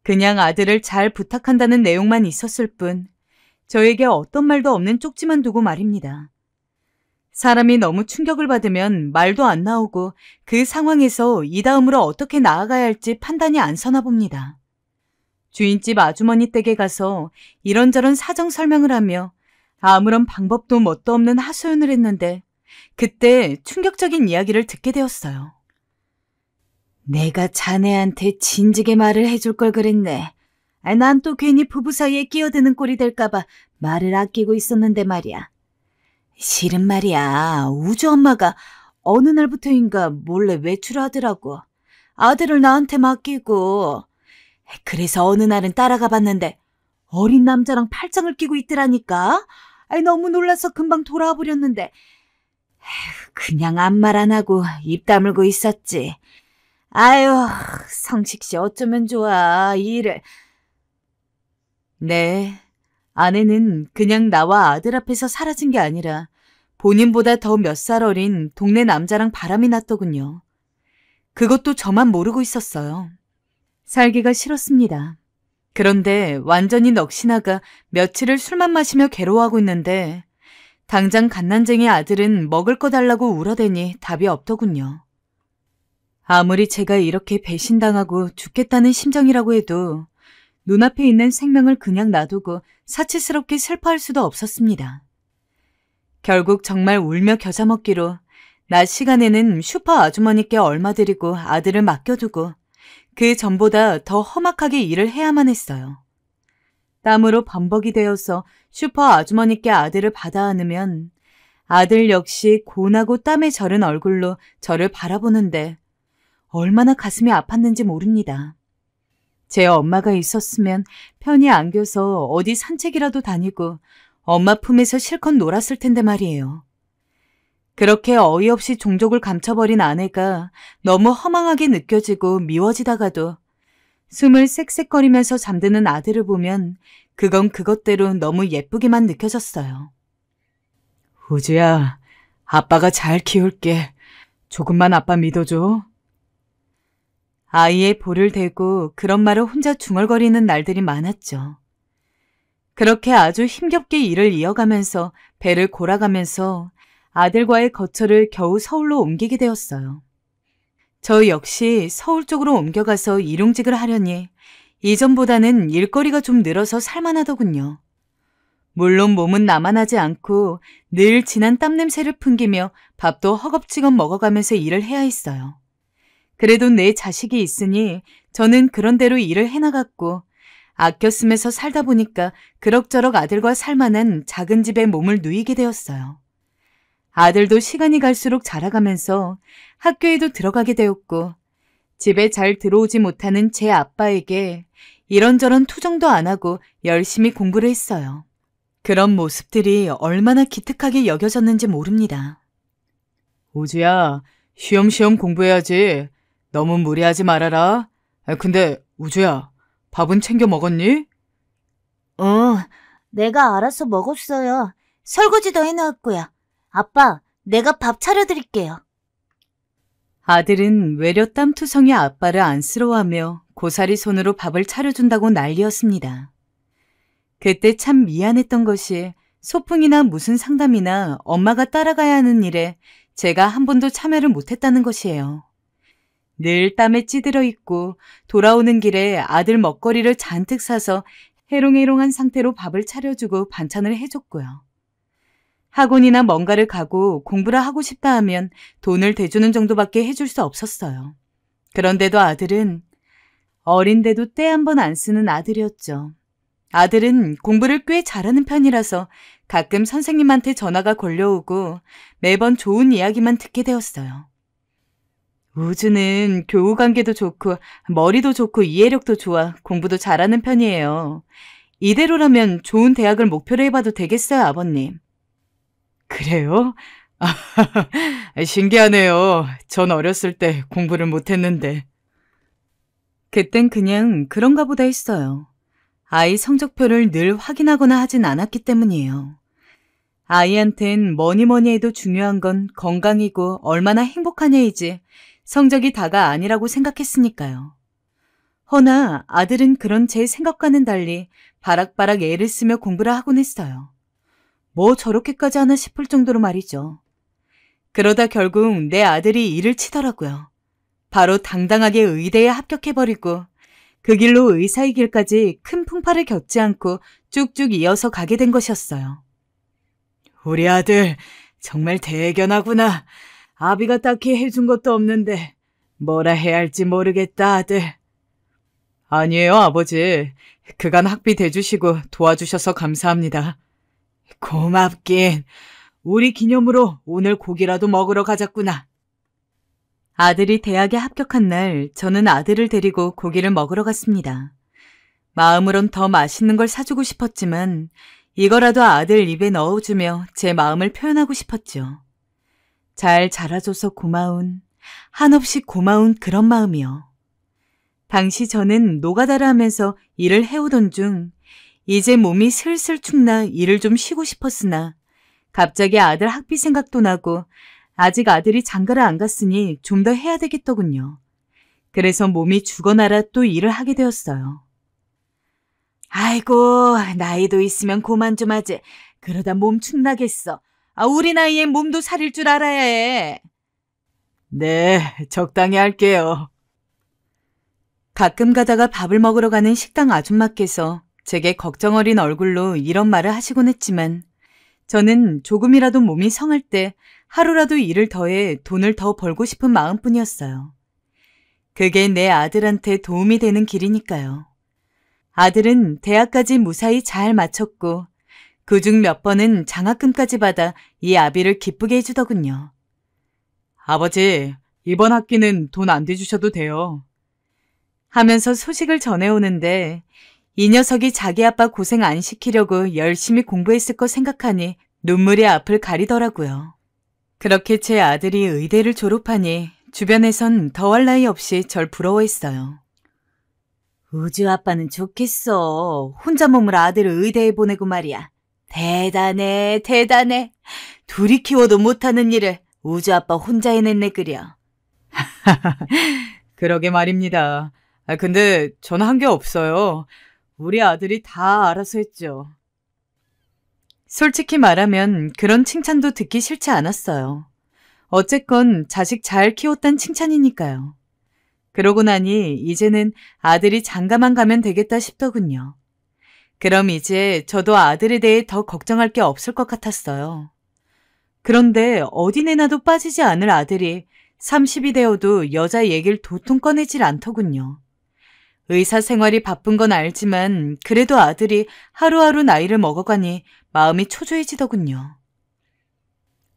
Speaker 1: 그냥 아들을 잘 부탁한다는 내용만 있었을 뿐 저에게 어떤 말도 없는 쪽지만 두고 말입니다. 사람이 너무 충격을 받으면 말도 안 나오고 그 상황에서 이 다음으로 어떻게 나아가야 할지 판단이 안 서나 봅니다. 주인집 아주머니 댁에 가서 이런저런 사정 설명을 하며 아무런 방법도 뭣도 없는 하소연을 했는데 그때 충격적인 이야기를 듣게 되었어요. 내가 자네한테 진즉에 말을 해줄 걸 그랬네. 난 또 괜히 부부 사이에 끼어드는 꼴이 될까봐 말을 아끼고 있었는데 말이야. 실은 말이야, 우주 엄마가
Speaker 2: 어느 날부터인가 몰래 외출하더라고. 아들을 나한테 맡기고. 그래서 어느 날은 따라가 봤는데 어린 남자랑 팔짱을 끼고 있더라니까. 너무 놀라서 금방 돌아와 버렸는데 그냥 아무 말 안 하고 입 다물고 있었지. 아유, 성식씨 어쩌면 좋아, 이 일을. 네, 아내는 그냥 나와 아들 앞에서 사라진 게 아니라 본인보다 더 몇 살 어린 동네 남자랑 바람이 났더군요. 그것도 저만 모르고 있었어요. 살기가 싫었습니다. 그런데 완전히 넋이나가 며칠을 술만 마시며 괴로워하고 있는데 당장 갓난쟁이 아들은 먹을 거 달라고 울어대니 답이 없더군요. 아무리 제가 이렇게 배신당하고 죽겠다는 심정이라고 해도 눈앞에 있는 생명을 그냥 놔두고 사치스럽게 슬퍼할 수도 없었습니다. 결국 정말 울며 겨자 먹기로 낮 시간에는 슈퍼 아주머니께 얼마 드리고 아들을 맡겨두고 그 전보다 더 험악하게 일을 해야만 했어요. 땀으로 범벅이 되어서 슈퍼 아주머니께 아들을 받아 안으면 아들 역시 고나고 땀에 절은 얼굴로 저를 바라보는데 얼마나 가슴이 아팠는지 모릅니다. 제 엄마가 있었으면 편히 안겨서 어디 산책이라도 다니고 엄마 품에서 실컷 놀았을 텐데 말이에요. 그렇게 어이없이 종족을 감춰버린 아내가 너무 허망하게 느껴지고 미워지다가도 숨을 쌕쌕거리면서 잠드는 아들을 보면 그건 그것대로 너무 예쁘게만 느껴졌어요. 우주야, 아빠가 잘 키울게. 조금만 아빠 믿어줘. 아이의 볼을 대고 그런 말을 혼자 중얼거리는 날들이 많았죠. 그렇게 아주 힘겹게 일을 이어가면서 배를 골아가면서 아들과의 거처를 겨우 서울로 옮기게 되었어요. 저 역시 서울 쪽으로 옮겨가서 일용직을 하려니 이전보다는 일거리가 좀 늘어서 살만하더군요. 물론 몸은 나만하지 않고 늘 진한 땀냄새를 풍기며 밥도 허겁지겁 먹어가면서 일을 해야 했어요. 그래도 내 자식이 있으니 저는 그런대로 일을 해나갔고 아껴 쓰면서 살다 보니까 그럭저럭 아들과 살만한 작은 집에 몸을 누이게 되었어요. 아들도 시간이 갈수록 자라가면서 학교에도 들어가게 되었고 집에 잘 들어오지 못하는 제 아빠에게 이런저런 투정도 안 하고 열심히 공부를 했어요. 그런 모습들이 얼마나 기특하게 여겨졌는지 모릅니다. 우주야, 쉬엄쉬엄 공부해야지. 너무 무리하지 말아라. 근데 우주야, 밥은 챙겨 먹었니?
Speaker 3: 내가 알아서 먹었어요. 설거지도 해놓았고요. 아빠, 내가 밥 차려드릴게요.
Speaker 2: 아들은 외려 땀투성이 아빠를 안쓰러워하며 고사리 손으로 밥을 차려준다고 난리였습니다. 그때 참 미안했던 것이 소풍이나 무슨 상담이나 엄마가 따라가야 하는 일에 제가 한 번도 참여를 못했다는 것이에요. 늘 땀에 찌들어 있고 돌아오는 길에 아들 먹거리를 잔뜩 사서 해롱해롱한 상태로 밥을 차려주고 반찬을 해줬고요. 학원이나 뭔가를 가고 공부를 하고 싶다 하면 돈을 대주는 정도밖에 해줄 수 없었어요. 그런데도 아들은 어린데도 때 한 번 안 쓰는 아들이었죠. 아들은 공부를 꽤 잘하는 편이라서 가끔 선생님한테 전화가 걸려오고 매번 좋은 이야기만 듣게 되었어요. 우주는 교우 관계도 좋고 머리도 좋고 이해력도 좋아 공부도 잘하는 편이에요. 이대로라면 좋은 대학을 목표로 해봐도 되겠어요, 아버님. 그래요? 신기하네요. 전 어렸을 때 공부를 못했는데. 그땐 그냥 그런가 보다 했어요. 아이 성적표를 늘 확인하거나 하진 않았기 때문이에요. 아이한텐 뭐니 해도 중요한 건 건강이고 얼마나 행복하냐이지 성적이 다가 아니라고 생각했으니까요. 허나 아들은 그런 제 생각과는 달리 바락바락 애를 쓰며 공부를 하곤 했어요. 뭐 저렇게까지 하나 싶을 정도로 말이죠. 그러다 결국 내 아들이 일을 치더라고요. 바로 당당하게 의대에 합격해버리고 그 길로 의사의 길까지 큰 풍파를 겪지 않고 쭉쭉 이어서 가게 된 것이었어요. 우리 아들 정말 대견하구나. 아비가 딱히 해준 것도 없는데 뭐라 해야 할지 모르겠다, 아들. 아니에요, 아버지. 그간 학비 대주시고 도와주셔서 감사합니다. 고맙긴. 우리 기념으로 오늘 고기라도 먹으러 가자꾸나. 아들이 대학에 합격한 날 저는 아들을 데리고 고기를 먹으러 갔습니다. 마음으론 더 맛있는 걸 사주고 싶었지만 이거라도 아들 입에 넣어주며 제 마음을 표현하고 싶었죠. 잘 자라줘서 고마운, 한없이 고마운 그런 마음이요. 당시 저는 노가다를 하면서 일을 해오던 중 이제 몸이 슬슬 축나 일을 좀 쉬고 싶었으나 갑자기 아들 학비 생각도 나고 아직 아들이 장가를 안 갔으니 좀 더 해야 되겠더군요. 그래서 몸이 죽어나라 또 일을 하게 되었어요. 아이고, 나이도 있으면 고만 좀 하지. 그러다 몸 축나겠어. 우리 나이엔 몸도 사릴 줄 알아야 해. 네, 적당히 할게요. 가끔 가다가 밥을 먹으러 가는 식당 아줌마께서 제게 걱정 어린 얼굴로 이런 말을 하시곤 했지만 저는 조금이라도 몸이 성할 때 하루라도 일을 더해 돈을 더 벌고 싶은 마음뿐이었어요. 그게 내 아들한테 도움이 되는 길이니까요. 아들은 대학까지 무사히 잘 마쳤고 그중 몇 번은 장학금까지 받아 이 아비를 기쁘게 해주더군요. 아버지, 이번 학기는 돈 안 대주셔도 돼요. 하면서 소식을 전해오는데 이 녀석이 자기 아빠 고생 안 시키려고 열심히 공부했을 거 생각하니 눈물이 앞을 가리더라고요. 그렇게 제 아들이 의대를 졸업하니 주변에선 더할 나위 없이 절 부러워했어요. 우주 아빠는 좋겠어. 혼자 몸을 아들을 의대에 보내고 말이야. 대단해, 대단해. 둘이 키워도 못하는 일을 우주 아빠 혼자 해냈네 그려. 그러게 말입니다. 근데 저는 한 게 없어요. 우리 아들이 다 알아서 했죠. 솔직히 말하면 그런 칭찬도 듣기 싫지 않았어요. 어쨌건 자식 잘 키웠단 칭찬이니까요. 그러고 나니 이제는 아들이 장가만 가면 되겠다 싶더군요. 그럼 이제 저도 아들에 대해 더 걱정할 게 없을 것 같았어요. 그런데 어디 내놔도 빠지지 않을 아들이 30이 되어도 여자 얘기를 도통 꺼내질 않더군요. 의사 생활이 바쁜 건 알지만 그래도 아들이 하루하루 나이를 먹어가니 마음이 초조해지더군요.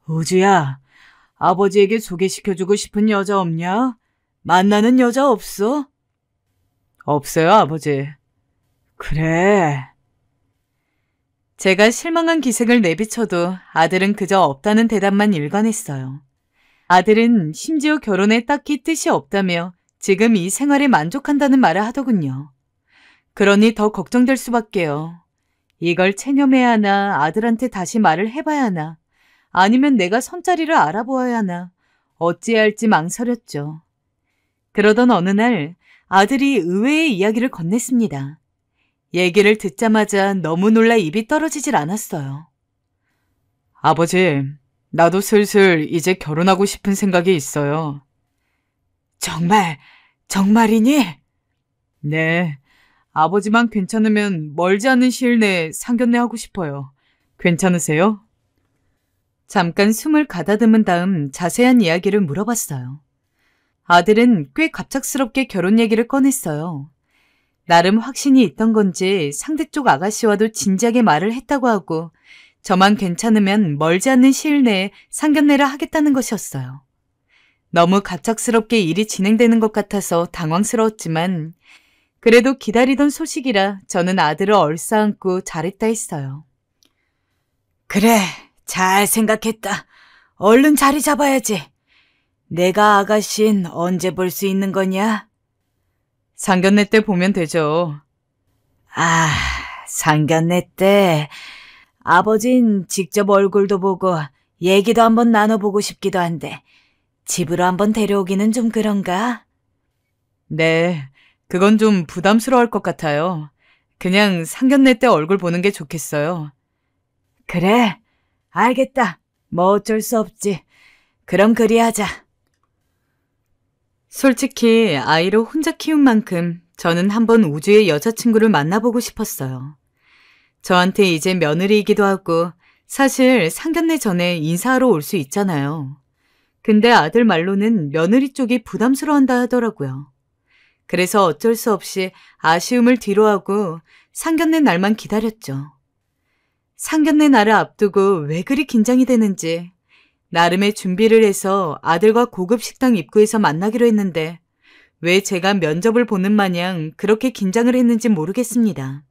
Speaker 2: 우주야, 아버지에게 소개시켜주고 싶은 여자 없냐? 만나는 여자 없어? 없어요, 아버지. 그래. 제가 실망한 기색을 내비쳐도 아들은 그저 없다는 대답만 일관했어요. 아들은 심지어 결혼에 딱히 뜻이 없다며 지금 이 생활에 만족한다는 말을 하더군요. 그러니 더 걱정될 수밖에요. 이걸 체념해야 하나, 아들한테 다시 말을 해봐야 하나, 아니면 내가 선자리를 알아보아야 하나, 어찌해야 할지 망설였죠. 그러던 어느 날 아들이 의외의 이야기를 건넸습니다. 얘기를 듣자마자 너무 놀라 입이 떨어지질 않았어요. 아버지, 나도 슬슬 이제 결혼하고 싶은 생각이 있어요. 정말이니? 네, 아버지만 괜찮으면 멀지 않은 시일 내에 상견례 하고 싶어요. 괜찮으세요? 잠깐 숨을 가다듬은 다음 자세한 이야기를 물어봤어요. 아들은 꽤 갑작스럽게 결혼 얘기를 꺼냈어요. 나름 확신이 있던 건지 상대 쪽 아가씨와도 진지하게 말을 했다고 하고 저만 괜찮으면 멀지 않는 시일 내에 상견례를 하겠다는 것이었어요. 너무 갑작스럽게 일이 진행되는 것 같아서 당황스러웠지만 그래도 기다리던 소식이라 저는 아들을 얼싸안고 잘했다 했어요. 그래, 잘 생각했다. 얼른 자리 잡아야지. 내가 아가씨는 언제 볼 수 있는 거냐? 상견례 때 보면 되죠. 상견례 때 아버진 직접 얼굴도 보고 얘기도 한번 나눠보고 싶기도 한데 집으로 한번 데려오기는 좀 그런가? 네, 그건 좀 부담스러울 것 같아요. 그냥 상견례 때 얼굴 보는 게 좋겠어요. 그래, 알겠다. 뭐 어쩔 수 없지. 그럼 그리하자. 솔직히 아이를 혼자 키운 만큼 저는 한번 우주의 여자친구를 만나보고 싶었어요. 저한테 이제 며느리이기도 하고 사실 상견례 전에 인사하러 올 수 있잖아요. 근데 아들 말로는 며느리 쪽이 부담스러워한다 하더라고요. 그래서 어쩔 수 없이 아쉬움을 뒤로하고 상견례 날만 기다렸죠. 상견례 날을 앞두고 왜 그리 긴장이 되는지 나름의 준비를 해서 아들과 고급 식당 입구에서 만나기로 했는데 왜 제가 면접을 보는 마냥 그렇게 긴장을 했는지 모르겠습니다.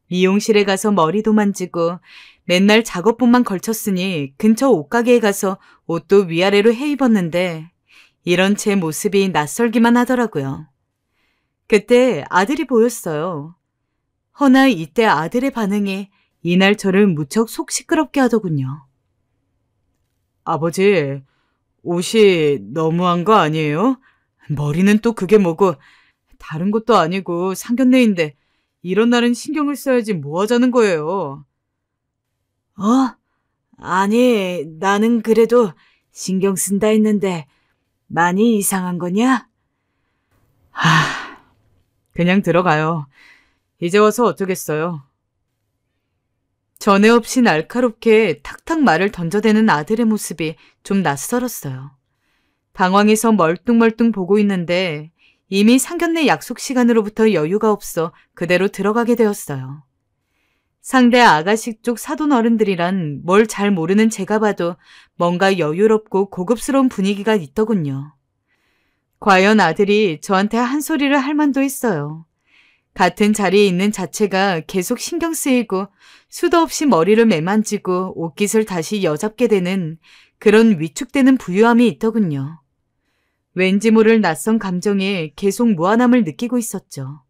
Speaker 2: 미용실에 가서 머리도 만지고 맨날 작업복만 걸쳤으니 근처 옷가게에 가서 옷도 위아래로 헤입었는데 이런 제 모습이 낯설기만 하더라고요. 그때 아들이 보였어요. 허나 이때 아들의 반응이 이날 저를 무척 속 시끄럽게 하더군요. 아버지, 옷이 너무한 거 아니에요? 머리는 또 그게 뭐고 다른 것도 아니고 상견례인데 이런 날은 신경을 써야지 뭐 하자는 거예요. 아니, 나는 그래도 신경 쓴다 했는데 많이 이상한 거냐? 그냥 들어가요. 이제 와서 어쩌겠어요. 전에 없이 날카롭게 탁탁 말을 던져대는 아들의 모습이 좀 낯설었어요. 당황해서 멀뚱멀뚱 보고 있는데 이미 상견례 약속 시간으로부터 여유가 없어 그대로 들어가게 되었어요. 상대 아가씨 쪽 사돈 어른들이란 뭘 잘 모르는 제가 봐도 뭔가 여유롭고 고급스러운 분위기가 있더군요. 과연 아들이 저한테 한 소리를 할 만도 했어요. 같은 자리에 있는 자체가 계속 신경 쓰이고 수도 없이 머리를 매만지고 옷깃을 다시 여잡게 되는 그런 위축되는 부유함이 있더군요. 왠지 모를 낯선 감정에 계속 무한함을 느끼고 있었죠.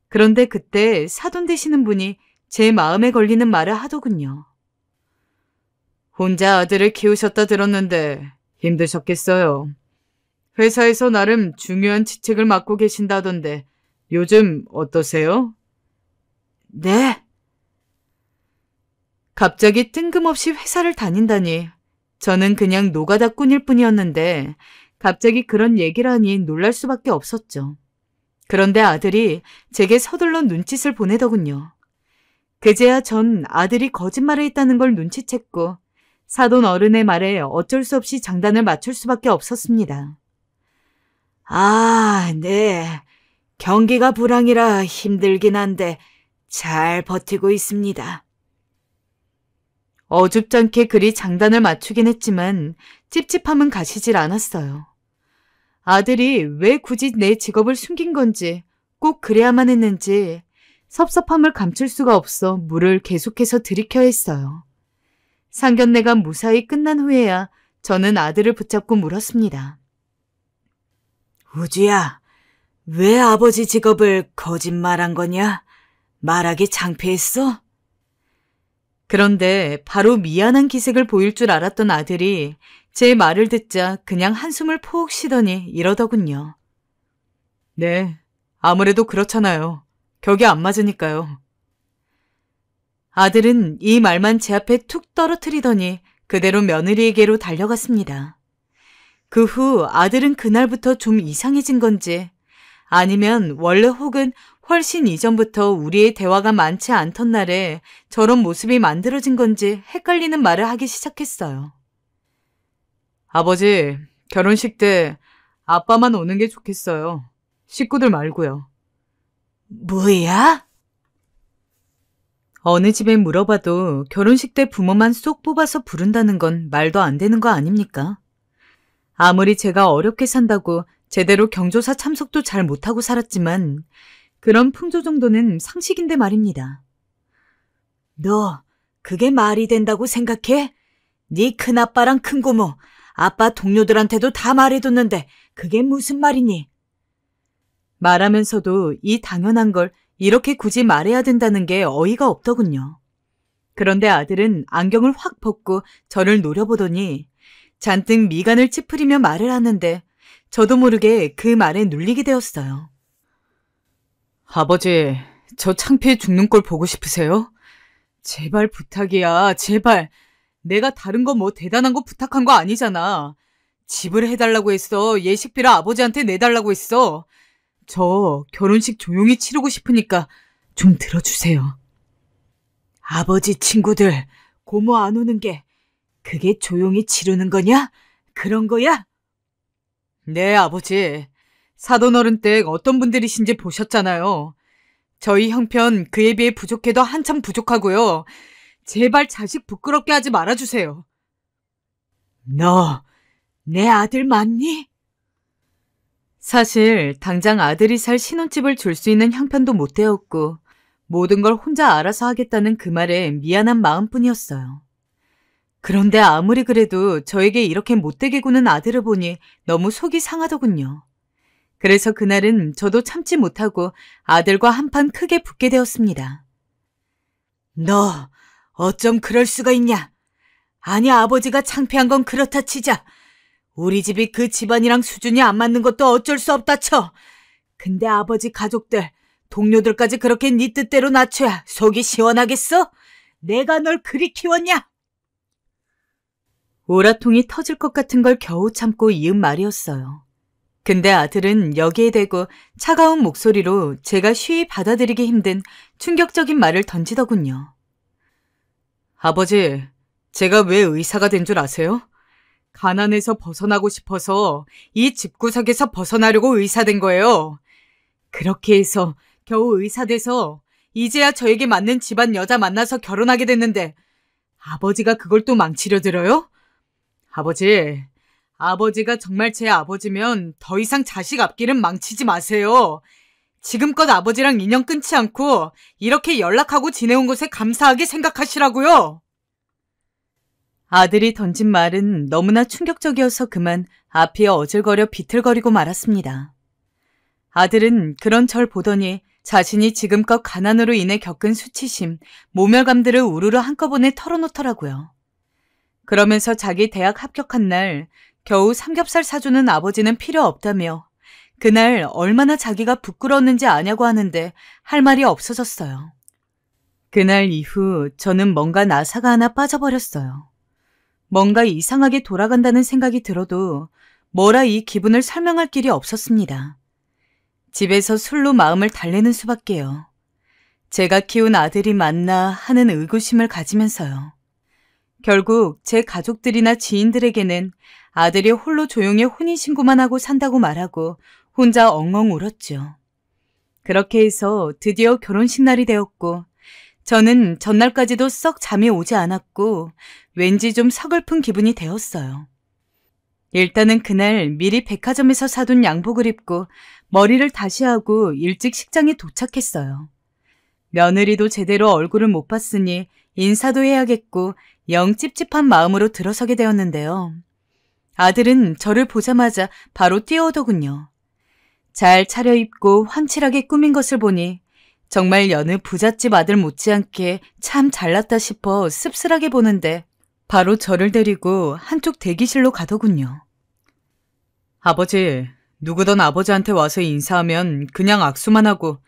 Speaker 2: 그런데 그때 사돈 되시는 분이 제 마음에 걸리는 말을 하더군요. 혼자 아들을 키우셨다 들었는데 힘드셨겠어요. 회사에서 나름 중요한 직책을 맡고 계신다던데 요즘 어떠세요? 네. 갑자기 뜬금없이 회사를 다닌다니 저는 그냥 노가다꾼일 뿐이었는데 갑자기 그런 얘기를 하니 놀랄 수밖에 없었죠. 그런데 아들이 제게 서둘러 눈짓을 보내더군요. 그제야 전 아들이 거짓말을 했다는 걸 눈치챘고 사돈 어른의 말에 어쩔 수 없이 장단을 맞출 수밖에 없었습니다. 네. 경기가 불황이라 힘들긴 한데 잘 버티고 있습니다. 어줍잖게 그리 장단을 맞추긴 했지만 찝찝함은 가시질 않았어요. 아들이 왜 굳이 내 직업을 숨긴 건지 꼭 그래야만 했는지 섭섭함을 감출 수가 없어 물을 계속해서 들이켜야 했어요. 상견례가 무사히 끝난 후에야 저는 아들을 붙잡고 물었습니다. 우주야, 왜 아버지 직업을 거짓말한 거냐? 말하기 창피했어? 그런데 바로 미안한 기색을 보일 줄 알았던 아들이 제 말을 듣자 그냥 한숨을 푹 쉬더니 이러더군요. 네, 아무래도 그렇잖아요. 격이 안 맞으니까요. 아들은 이 말만 제 앞에 툭 떨어뜨리더니 그대로 며느리에게로 달려갔습니다. 그 후 아들은 그날부터 좀 이상해진 건지 아니면 원래 혹은 훨씬 이전부터 우리의 대화가 많지 않던 날에 저런 모습이 만들어진 건지 헷갈리는 말을 하기 시작했어요. 아버지, 결혼식 때 아빠만 오는 게 좋겠어요. 식구들 말고요. 뭐야? 어느 집에 물어봐도 결혼식 때 부모만 쏙 뽑아서 부른다는 건 말도 안 되는 거 아닙니까? 아무리 제가 어렵게 산다고 제대로 경조사 참석도 잘 못하고 살았지만 그런 풍조 정도는 상식인데 말입니다. 너 그게 말이 된다고 생각해? 네 큰아빠랑 큰고모, 아빠 동료들한테도 다 말해뒀는데 그게 무슨 말이니? 말하면서도 이 당연한 걸 이렇게 굳이 말해야 된다는 게 어이가 없더군요. 그런데 아들은 안경을 확 벗고 저를 노려보더니 잔뜩 미간을 찌푸리며 말을 하는데 저도 모르게 그 말에 눌리게 되었어요. 아버지, 저 창피해 죽는 꼴 보고 싶으세요? 제발 부탁이야, 제발. 내가 다른 거 뭐 대단한 거 부탁한 거 아니잖아. 집을 해달라고 했어. 예식비를 아버지한테 내달라고 했어. 저 결혼식 조용히 치르고 싶으니까 좀 들어주세요. 아버지 친구들, 고모 안 오는 게 그게 조용히 치르는 거냐? 그런 거야? 네, 아버지. 사돈 어른 댁 어떤 분들이신지 보셨잖아요. 저희 형편 그에 비해 부족해도 한참 부족하고요. 제발 자식 부끄럽게 하지 말아주세요. 너, 내 아들 맞니? 사실 당장 아들이 살 신혼집을 줄 수 있는 형편도 못 되었고 모든 걸 혼자 알아서 하겠다는 그 말에 미안한 마음뿐이었어요. 그런데 아무리 그래도 저에게 이렇게 못되게 구는 아들을 보니 너무 속이 상하더군요. 그래서 그날은 저도 참지 못하고 아들과 한판 크게 붙게 되었습니다. 너 어쩜 그럴 수가 있냐? 아니, 아버지가 창피한 건 그렇다 치자. 우리 집이 그 집안이랑 수준이 안 맞는 것도 어쩔 수 없다 쳐. 근데 아버지 가족들, 동료들까지 그렇게 네 뜻대로 낮춰야 속이 시원하겠어? 내가 널 그리 키웠냐? 오라통이 터질 것 같은 걸 겨우 참고 이은 말이었어요. 근데 아들은 여기에 대고 차가운 목소리로 제가 쉬이 받아들이기 힘든 충격적인 말을 던지더군요. 아버지, 제가 왜 의사가 된 줄 아세요? 가난에서 벗어나고 싶어서 이 집구석에서 벗어나려고 의사 된 거예요. 그렇게 해서 겨우 의사 돼서 이제야 저에게 맞는 집안 여자 만나서 결혼하게 됐는데 아버지가 그걸 또 망치려 들어요? 아버지가 정말 제 아버지면 더 이상 자식 앞길은 망치지 마세요. 지금껏 아버지랑 인연 끊지 않고 이렇게 연락하고 지내온 것에 감사하게 생각하시라고요. 아들이 던진 말은 너무나 충격적이어서 그만 앞이 어질거려 비틀거리고 말았습니다. 아들은 그런 절 보더니 자신이 지금껏 가난으로 인해 겪은 수치심, 모멸감들을 우르르 한꺼번에 털어놓더라고요. 그러면서 자기 대학 합격한 날 겨우 삼겹살 사주는 아버지는 필요 없다며 그날 얼마나 자기가 부끄러웠는지 아냐고 하는데 할 말이 없어졌어요. 그날 이후 저는 뭔가 나사가 하나 빠져버렸어요. 뭔가 이상하게 돌아간다는 생각이 들어도 뭐라 이 기분을 설명할 길이 없었습니다. 집에서 술로 마음을 달래는 수밖에요. 제가 키운 아들이 맞나 하는 의구심을 가지면서요. 결국 제 가족들이나 지인들에게는 아들이 홀로 조용히 혼인신고만 하고 산다고 말하고 혼자 엉엉 울었죠. 그렇게 해서 드디어 결혼식 날이 되었고 저는 전날까지도 썩 잠이 오지 않았고 왠지 좀 서글픈 기분이 되었어요. 일단은 그날 미리 백화점에서 사둔 양복을 입고 머리를 다시 하고 일찍 식장에 도착했어요. 며느리도 제대로 얼굴을 못 봤으니 인사도 해야겠고 영 찝찝한 마음으로 들어서게 되었는데요. 아들은 저를 보자마자 바로 뛰어오더군요. 잘 차려입고 환칠하게 꾸민 것을 보니 정말 여느 부잣집 아들 못지않게 참 잘났다 싶어 씁쓸하게 보는데 바로 저를 데리고 한쪽 대기실로 가더군요. 아버지, 누구든 아버지한테 와서 인사하면 그냥 악수만 하고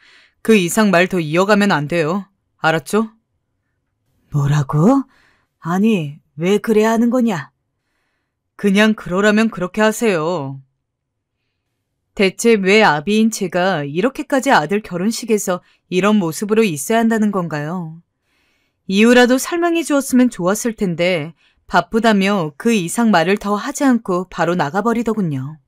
Speaker 2: 그 이상 말 더 이어가면 안 돼요. 알았죠? 뭐라고? 아니, 왜 그래야 하는 거냐? 그냥 그러라면 그렇게 하세요. 대체 왜 아비인 제가 이렇게까지 아들 결혼식에서 이런 모습으로 있어야 한다는 건가요? 이유라도 설명해 주었으면 좋았을 텐데 바쁘다며 그 이상 말을 더 하지 않고 바로 나가버리더군요.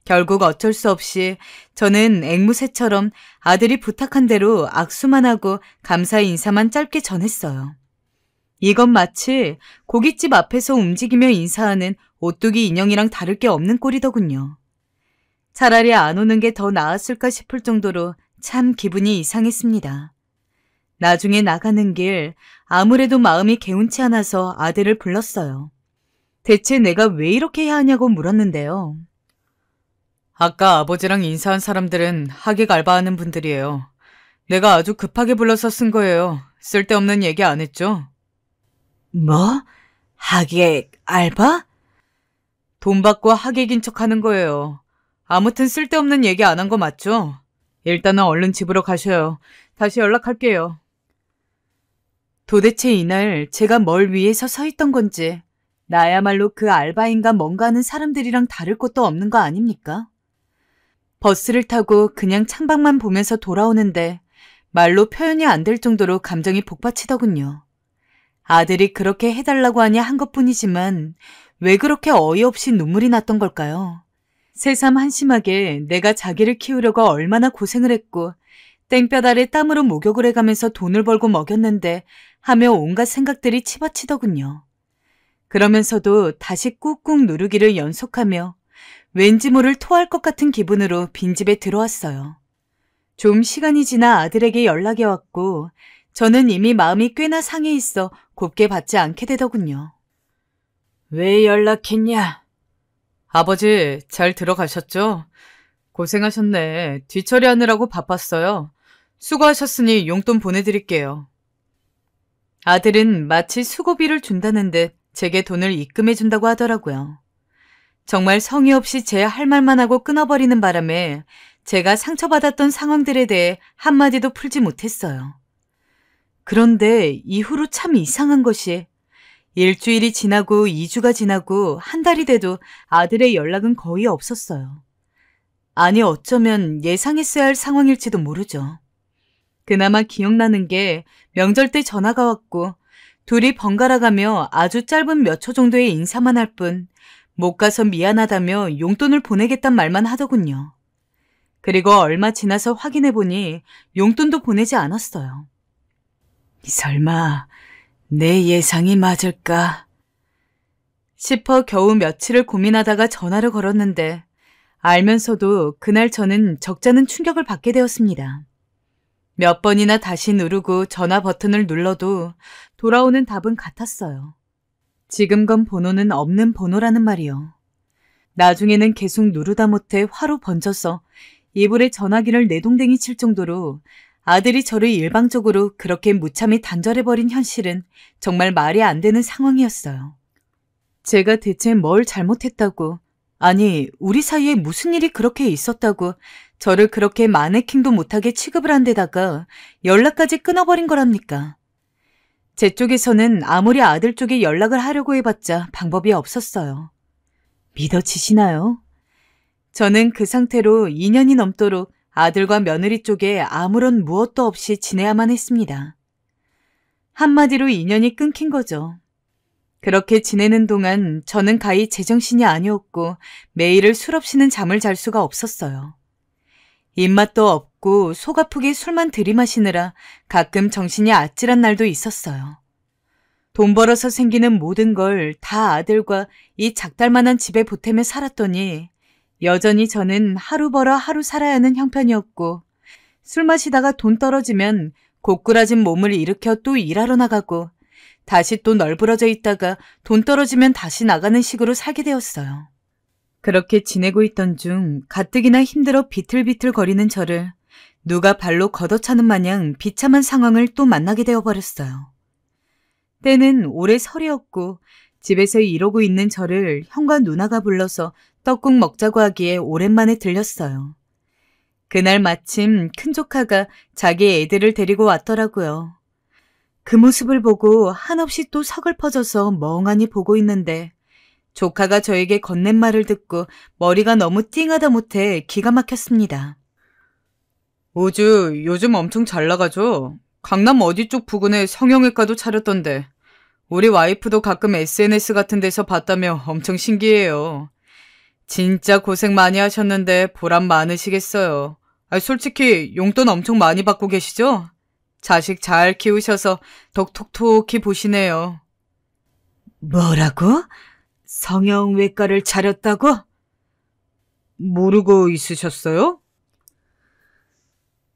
Speaker 2: 결국 어쩔 수 없이 저는 앵무새처럼 아들이 부탁한 대로 악수만 하고 감사 인사만 짧게 전했어요. 이건 마치 고깃집 앞에서 움직이며 인사하는 오뚜기 인형이랑 다를 게 없는 꼴이더군요. 차라리 안 오는 게 더 나았을까 싶을 정도로 참 기분이 이상했습니다. 나중에 나가는 길 아무래도 마음이 개운치 않아서 아들을 불렀어요. 대체 내가 왜 이렇게 해야 하냐고 물었는데요. 아까 아버지랑 인사한 사람들은 하객 알바하는 분들이에요. 내가 아주 급하게 불러서 쓴 거예요. 쓸데없는 얘기 안 했죠? 뭐? 하객 알바? 돈 받고 하객인 척 하는 거예요. 아무튼 쓸데없는 얘기 안 한 거 맞죠? 일단은 얼른 집으로 가셔요. 다시 연락할게요. 도대체 이날 제가 뭘 위해서 서 있던 건지 나야말로 그 알바인가 뭔가 하는 사람들이랑 다를 것도 없는 거 아닙니까? 버스를 타고 그냥 창밖만 보면서 돌아오는데 말로 표현이 안 될 정도로 감정이 복받치더군요. 아들이 그렇게 해달라고 하냐 한 것뿐이지만 왜 그렇게 어이없이 눈물이 났던 걸까요? 새삼 한심하게 내가 자기를 키우려고 얼마나 고생을 했고 땡볕 아래 땀으로 목욕을 해가면서 돈을 벌고 먹였는데 하며 온갖 생각들이 치받치더군요. 그러면서도 다시 꾹꾹 누르기를 연속하며 왠지 모를 토할 것 같은 기분으로 빈집에 들어왔어요. 좀 시간이 지나 아들에게 연락이 왔고 저는 이미 마음이 꽤나 상해 있어 곱게 받지 않게 되더군요. 왜 연락했냐? 아버지, 잘 들어가셨죠? 고생하셨네. 뒤처리하느라고 바빴어요. 수고하셨으니 용돈 보내드릴게요. 아들은 마치 수고비를 준다는 듯 제게 돈을 입금해준다고 하더라고요. 정말 성의 없이 제 할 말만 하고 끊어버리는 바람에 제가 상처받았던 상황들에 대해 한마디도 풀지 못했어요. 그런데 이후로 참 이상한 것이 일주일이 지나고 2주가 지나고 한 달이 돼도 아들의 연락은 거의 없었어요. 아니 어쩌면 예상했어야 할 상황일지도 모르죠. 그나마 기억나는 게 명절 때 전화가 왔고 둘이 번갈아 가며 아주 짧은 몇 초 정도의 인사만 할 뿐 못 가서 미안하다며 용돈을 보내겠단 말만 하더군요. 그리고 얼마 지나서 확인해보니 용돈도 보내지 않았어요. 설마 내 예상이 맞을까 싶어 겨우 며칠을 고민하다가 전화를 걸었는데 알면서도 그날 저는 적잖은 충격을 받게 되었습니다. 몇 번이나 다시 누르고 전화 버튼을 눌러도 돌아오는 답은 같았어요. 지금 건 번호는 없는 번호라는 말이요. 나중에는 계속 누르다 못해 화로 번져서 이불에 전화기를 내동댕이 칠 정도로 아들이 저를 일방적으로 그렇게 무참히 단절해버린 현실은 정말 말이 안 되는 상황이었어요. 제가 대체 뭘 잘못했다고, 아니 우리 사이에 무슨 일이 그렇게 있었다고 저를 그렇게 마네킹도 못하게 취급을 한 데다가 연락까지 끊어버린 거랍니까? 제 쪽에서는 아무리 아들 쪽에 연락을 하려고 해봤자 방법이 없었어요. 믿어지시나요? 저는 그 상태로 2년이 넘도록 아들과 며느리 쪽에 아무런 무엇도 없이 지내야만 했습니다. 한마디로 인연이 끊긴 거죠. 그렇게 지내는 동안 저는 가히 제정신이 아니었고 매일을 술 없이는 잠을 잘 수가 없었어요. 입맛도 없고 속 아프게 술만 들이마시느라 가끔 정신이 아찔한 날도 있었어요. 돈 벌어서 생기는 모든 걸 다 아들과 이 작달만한 집에 보태며 살았더니 여전히 저는 하루 벌어 하루 살아야 하는 형편이었고 술 마시다가 돈 떨어지면 고꾸라진 몸을 일으켜 또 일하러 나가고 다시 또 널브러져 있다가 돈 떨어지면 다시 나가는 식으로 살게 되었어요. 그렇게 지내고 있던 중 가뜩이나 힘들어 비틀비틀 거리는 저를 누가 발로 걷어차는 마냥 비참한 상황을 또 만나게 되어버렸어요. 때는 올해 설이었고 집에서 이러고 있는 저를 형과 누나가 불러서 떡국 먹자고 하기에 오랜만에 들렸어요. 그날 마침 큰 조카가 자기 애들을 데리고 왔더라고요. 그 모습을 보고 한없이 또 서글퍼져서 멍하니 보고 있는데 조카가 저에게 건넨 말을 듣고 머리가 너무 띵하다 못해 기가 막혔습니다. 우주 요즘 엄청 잘 나가죠? 강남 어디 쪽 부근에 성형외과도 차렸던데 우리 와이프도 가끔 SNS 같은 데서 봤다며 엄청 신기해요. 진짜 고생 많이 하셨는데 보람 많으시겠어요. 솔직히 용돈 엄청 많이 받고 계시죠? 자식 잘 키우셔서 덕 톡톡히 보시네요. 뭐라고? 성형외과를 차렸다고? 모르고 있으셨어요?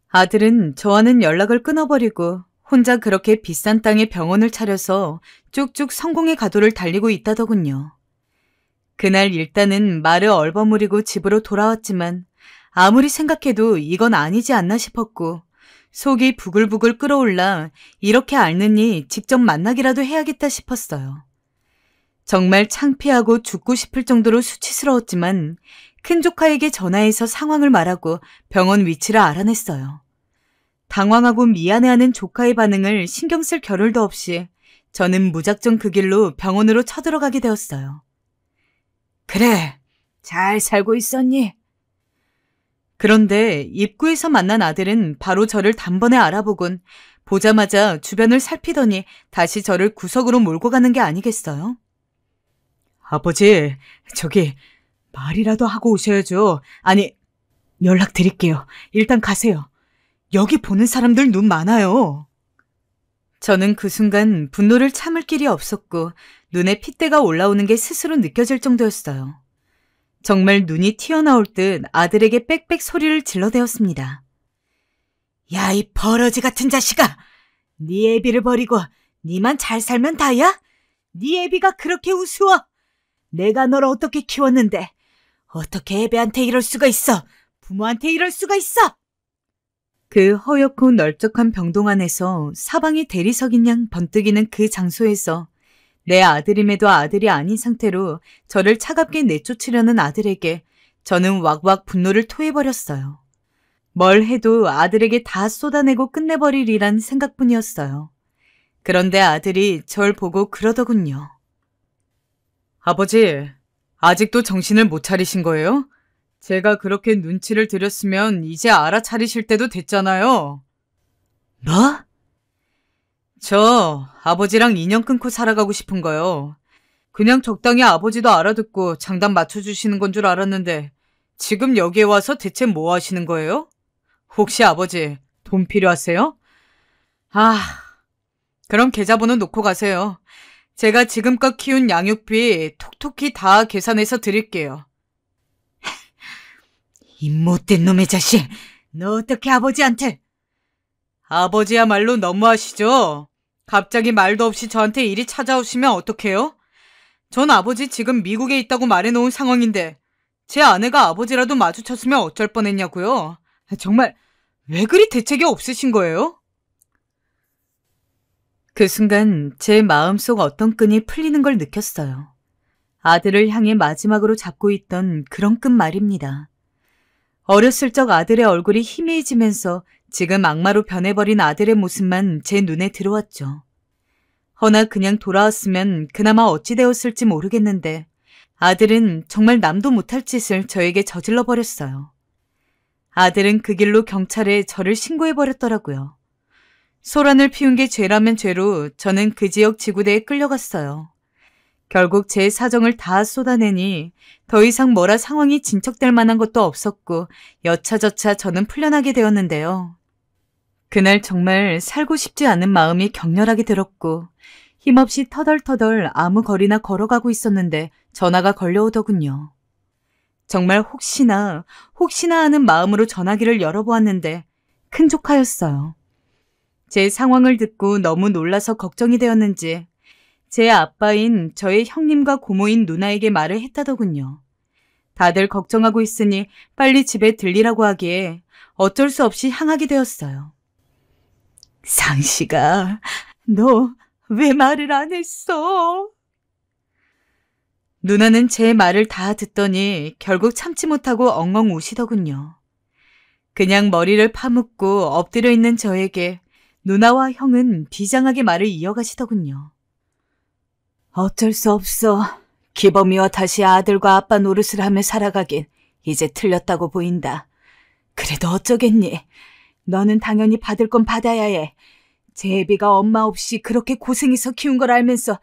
Speaker 2: 아들은 저와는 연락을 끊어버리고 혼자 그렇게 비싼 땅에 병원을 차려서 쭉쭉 성공의 가도를 달리고 있다더군요. 그날 일단은 말을 얼버무리고 집으로 돌아왔지만 아무리 생각해도 이건 아니지 않나 싶었고 속이 부글부글 끓어올라 이렇게 앓느니 직접 만나기라도 해야겠다 싶었어요. 정말 창피하고 죽고 싶을 정도로 수치스러웠지만 큰 조카에게 전화해서 상황을 말하고 병원 위치를 알아냈어요. 당황하고 미안해하는 조카의 반응을 신경 쓸 겨를도 없이 저는 무작정 그 길로 병원으로 쳐들어가게 되었어요. 그래, 잘 살고 있었니? 그런데 입구에서 만난 아들은 바로 저를 단번에 알아보곤 보자마자 주변을 살피더니 다시 저를 구석으로 몰고 가는 게 아니겠어요? 아버지, 저기 말이라도 하고 오셔야죠. 아니, 연락드릴게요. 일단 가세요. 여기 보는 사람들 눈 많아요. 저는 그 순간 분노를 참을 길이 없었고 눈에 핏대가 올라오는 게 스스로 느껴질 정도였어요. 정말 눈이 튀어나올 듯 아들에게 빽빽 소리를 질러대었습니다. 야, 이 버러지 같은 자식아! 네 애비를 버리고 니만 잘 살면 다야? 네 애비가 그렇게 우스워? 내가 널 어떻게 키웠는데 어떻게 애비한테 이럴 수가 있어? 부모한테 이럴 수가 있어? 그 허옇고 널쩍한 병동 안에서 사방이 대리석인 양 번뜩이는 그 장소에서 내 아들임에도 아들이 아닌 상태로 저를 차갑게 내쫓으려는 아들에게 저는 왁왁 분노를 토해버렸어요. 뭘 해도 아들에게 다 쏟아내고 끝내버리리란 생각뿐이었어요. 그런데 아들이 절 보고 그러더군요. 아버지, 아직도 정신을 못 차리신 거예요? 제가 그렇게 눈치를 드렸으면 이제 알아차리실 때도 됐잖아요. 뭐? 저 아버지랑 인연 끊고 살아가고 싶은 거요. 그냥 적당히 아버지도 알아듣고 장단 맞춰주시는 건 줄 알았는데 지금 여기에 와서 대체 뭐 하시는 거예요? 혹시 아버지 돈 필요하세요? 그럼 계좌번호 놓고 가세요. 제가 지금껏 키운 양육비 톡톡히 다 계산해서 드릴게요. 이 못된 놈의 자식, 너 어떻게 아버지한테? 아버지야말로 너무하시죠? 갑자기 말도 없이 저한테 일이 찾아오시면 어떡해요? 전 아버지 지금 미국에 있다고 말해놓은 상황인데 제 아내가 아버지라도 마주쳤으면 어쩔 뻔했냐고요? 정말 왜 그리 대책이 없으신 거예요? 그 순간 제 마음속 어떤 끈이 풀리는 걸 느꼈어요. 아들을 향해 마지막으로 잡고 있던 그런 끈 말입니다. 어렸을 적 아들의 얼굴이 희미해지면서 지금 악마로 변해버린 아들의 모습만 제 눈에 들어왔죠. 허나 그냥 돌아왔으면 그나마 어찌 되었을지 모르겠는데 아들은 정말 남도 못할 짓을 저에게 저질러 버렸어요. 아들은 그 길로 경찰에 저를 신고해버렸더라고요. 소란을 피운 게 죄라면 죄로 저는 그 지역 지구대에 끌려갔어요. 결국 제 사정을 다 쏟아내니 더 이상 뭐라 상황이 진척될 만한 것도 없었고 여차저차 저는 풀려나게 되었는데요. 그날 정말 살고 싶지 않은 마음이 격렬하게 들었고 힘없이 터덜터덜 아무 거리나 걸어가고 있었는데 전화가 걸려오더군요. 정말 혹시나 하는 마음으로 전화기를 열어보았는데 큰 조카였어요. 제 상황을 듣고 너무 놀라서 걱정이 되었는지 제 아빠인 저의 형님과 고모인 누나에게 말을 했다더군요. 다들 걱정하고 있으니 빨리 집에 들리라고 하기에 어쩔 수 없이 향하게 되었어요. 상식아, 너 왜 말을 안 했어? 누나는 제 말을 다 듣더니 결국 참지 못하고 엉엉 우시더군요. 그냥 머리를 파묻고 엎드려 있는 저에게 누나와 형은 비장하게 말을 이어가시더군요. 어쩔 수 없어. 기범이와 다시 아들과 아빠 노릇을 하며 살아가긴 이제 틀렸다고 보인다. 그래도 어쩌겠니? 너는 당연히 받을 건 받아야 해. 제 애비가 엄마 없이 그렇게 고생해서 키운 걸 알면서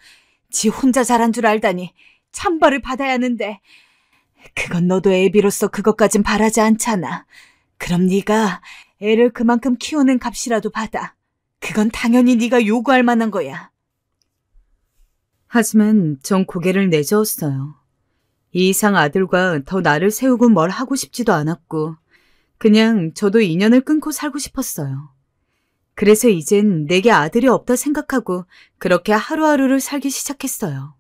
Speaker 2: 지 혼자 자란 줄 알다니 찬벌을 받아야 하는데 그건 너도 애비로서 그것까진 바라지 않잖아. 그럼 네가 애를 그만큼 키우는 값이라도 받아. 그건 당연히 네가 요구할 만한 거야. 하지만 전 고개를 내저었어요. 이 이상 아들과 더 나를 세우고 뭘 하고 싶지도 않았고 그냥 저도 인연을 끊고 살고 싶었어요. 그래서 이젠 내게 아들이 없다 생각하고 그렇게 하루하루를 살기 시작했어요.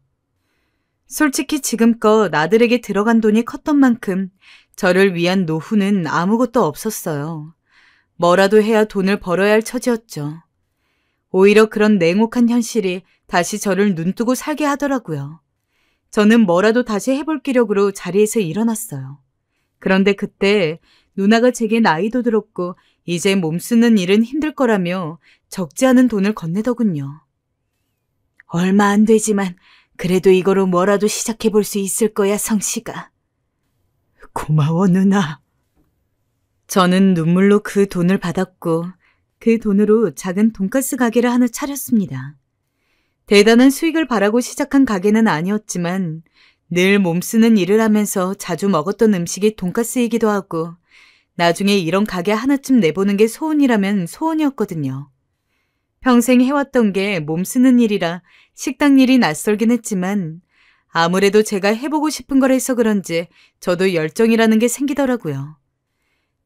Speaker 2: 솔직히 지금껏 아들에게 들어간 돈이 컸던 만큼 저를 위한 노후는 아무것도 없었어요. 뭐라도 해야 돈을 벌어야 할 처지였죠. 오히려 그런 냉혹한 현실이 다시 저를 눈뜨고 살게 하더라고요. 저는 뭐라도 다시 해볼 기력으로 자리에서 일어났어요. 그런데 그때 누나가 제게 나이도 들었고 이제 몸 쓰는 일은 힘들 거라며 적지 않은 돈을 건네더군요. 얼마 안 되지만 그래도 이거로 뭐라도 시작해볼 수 있을 거야, 성씨가. 고마워, 누나. 저는 눈물로 그 돈을 받았고 그 돈으로 작은 돈가스 가게를 하나 차렸습니다. 대단한 수익을 바라고 시작한 가게는 아니었지만 늘 몸쓰는 일을 하면서 자주 먹었던 음식이 돈가스이기도 하고 나중에 이런 가게 하나쯤 내보는 게 소원이라면 소원이었거든요. 평생 해왔던 게 몸 쓰는 일이라 식당 일이 낯설긴 했지만 아무래도 제가 해보고 싶은 걸 해서 그런지 저도 열정이라는 게 생기더라고요.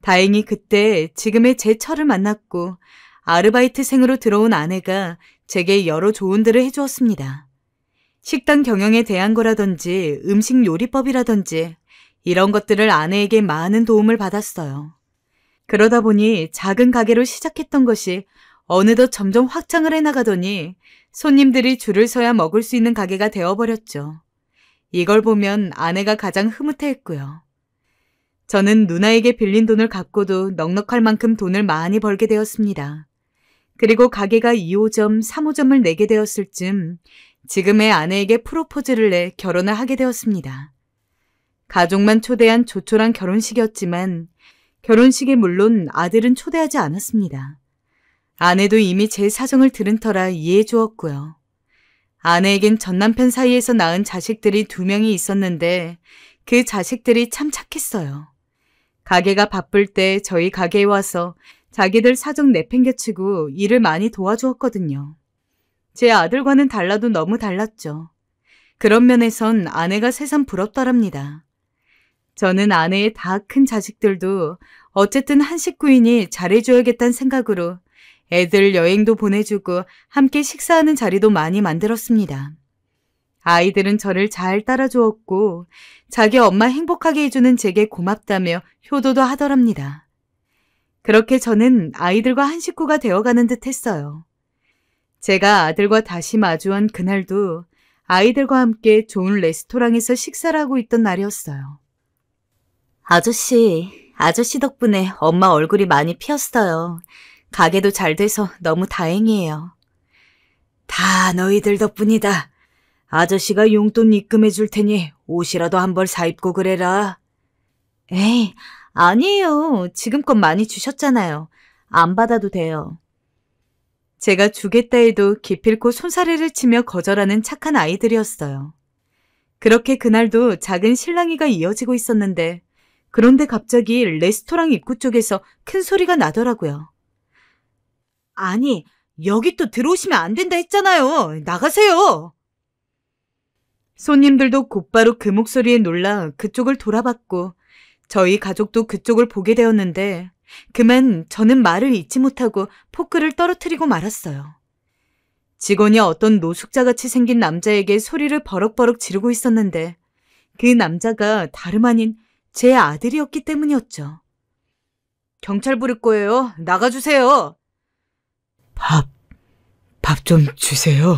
Speaker 2: 다행히 그때 지금의 제 처를 만났고 아르바이트생으로 들어온 아내가 제게 여러 조언들을 해주었습니다. 식당 경영에 대한 거라든지 음식 요리법이라든지 이런 것들을 아내에게 많은 도움을 받았어요. 그러다 보니 작은 가게로 시작했던 것이 어느덧 점점 확장을 해나가더니 손님들이 줄을 서야 먹을 수 있는 가게가 되어버렸죠. 이걸 보면 아내가 가장 흐뭇해했고요. 저는 누나에게 빌린 돈을 갚고도 넉넉할 만큼 돈을 많이 벌게 되었습니다. 그리고 가게가 2호점, 3호점을 내게 되었을 즈음 지금의 아내에게 프로포즈를 내 결혼을 하게 되었습니다. 가족만 초대한 조촐한 결혼식이었지만 결혼식에 물론 아들은 초대하지 않았습니다. 아내도 이미 제 사정을 들은 터라 이해해 주었고요. 아내에겐 전남편 사이에서 낳은 자식들이 2명이 있었는데 그 자식들이 참 착했어요. 가게가 바쁠 때 저희 가게에 와서 자기들 사정 내팽개치고 일을 많이 도와주었거든요. 제 아들과는 달라도 너무 달랐죠. 그런 면에선 아내가 새삼 부럽더랍니다. 저는 아내의 다 큰 자식들도 어쨌든 한 식구이니 잘해줘야겠다는 생각으로 애들 여행도 보내주고 함께 식사하는 자리도 많이 만들었습니다. 아이들은 저를 잘 따라주었고 자기 엄마 행복하게 해주는 제게 고맙다며 효도도 하더랍니다. 그렇게 저는 아이들과 한 식구가 되어가는 듯 했어요. 제가 아들과 다시 마주한 그날도 아이들과 함께 좋은 레스토랑에서 식사를 하고 있던 날이었어요. 아저씨 덕분에 엄마 얼굴이 많이 피었어요. 가게도 잘 돼서 너무 다행이에요. 다 너희들 덕분이다. 아저씨가 용돈 입금해 줄 테니 옷이라도 한 벌 사입고 그래라. 에이, 아니에요. 지금껏 많이 주셨잖아요. 안 받아도 돼요. 제가 주겠다 해도 기필코 손사래를 치며 거절하는 착한 아이들이었어요. 그렇게 그날도 작은 실랑이가 이어지고 있었는데 그런데 갑자기 레스토랑 입구 쪽에서 큰 소리가 나더라고요. 아니, 여기 또 들어오시면 안 된다 했잖아요. 나가세요. 손님들도 곧바로 그 목소리에 놀라 그쪽을 돌아봤고 저희 가족도 그쪽을 보게 되었는데 그만 저는 말을 잇지 못하고 포크를 떨어뜨리고 말았어요. 직원이 어떤 노숙자같이 생긴 남자에게 소리를 버럭버럭 지르고 있었는데 그 남자가 다름 아닌 제 아들이었기 때문이었죠. 경찰 부를 거예요. 나가주세요. 밥 좀 주세요.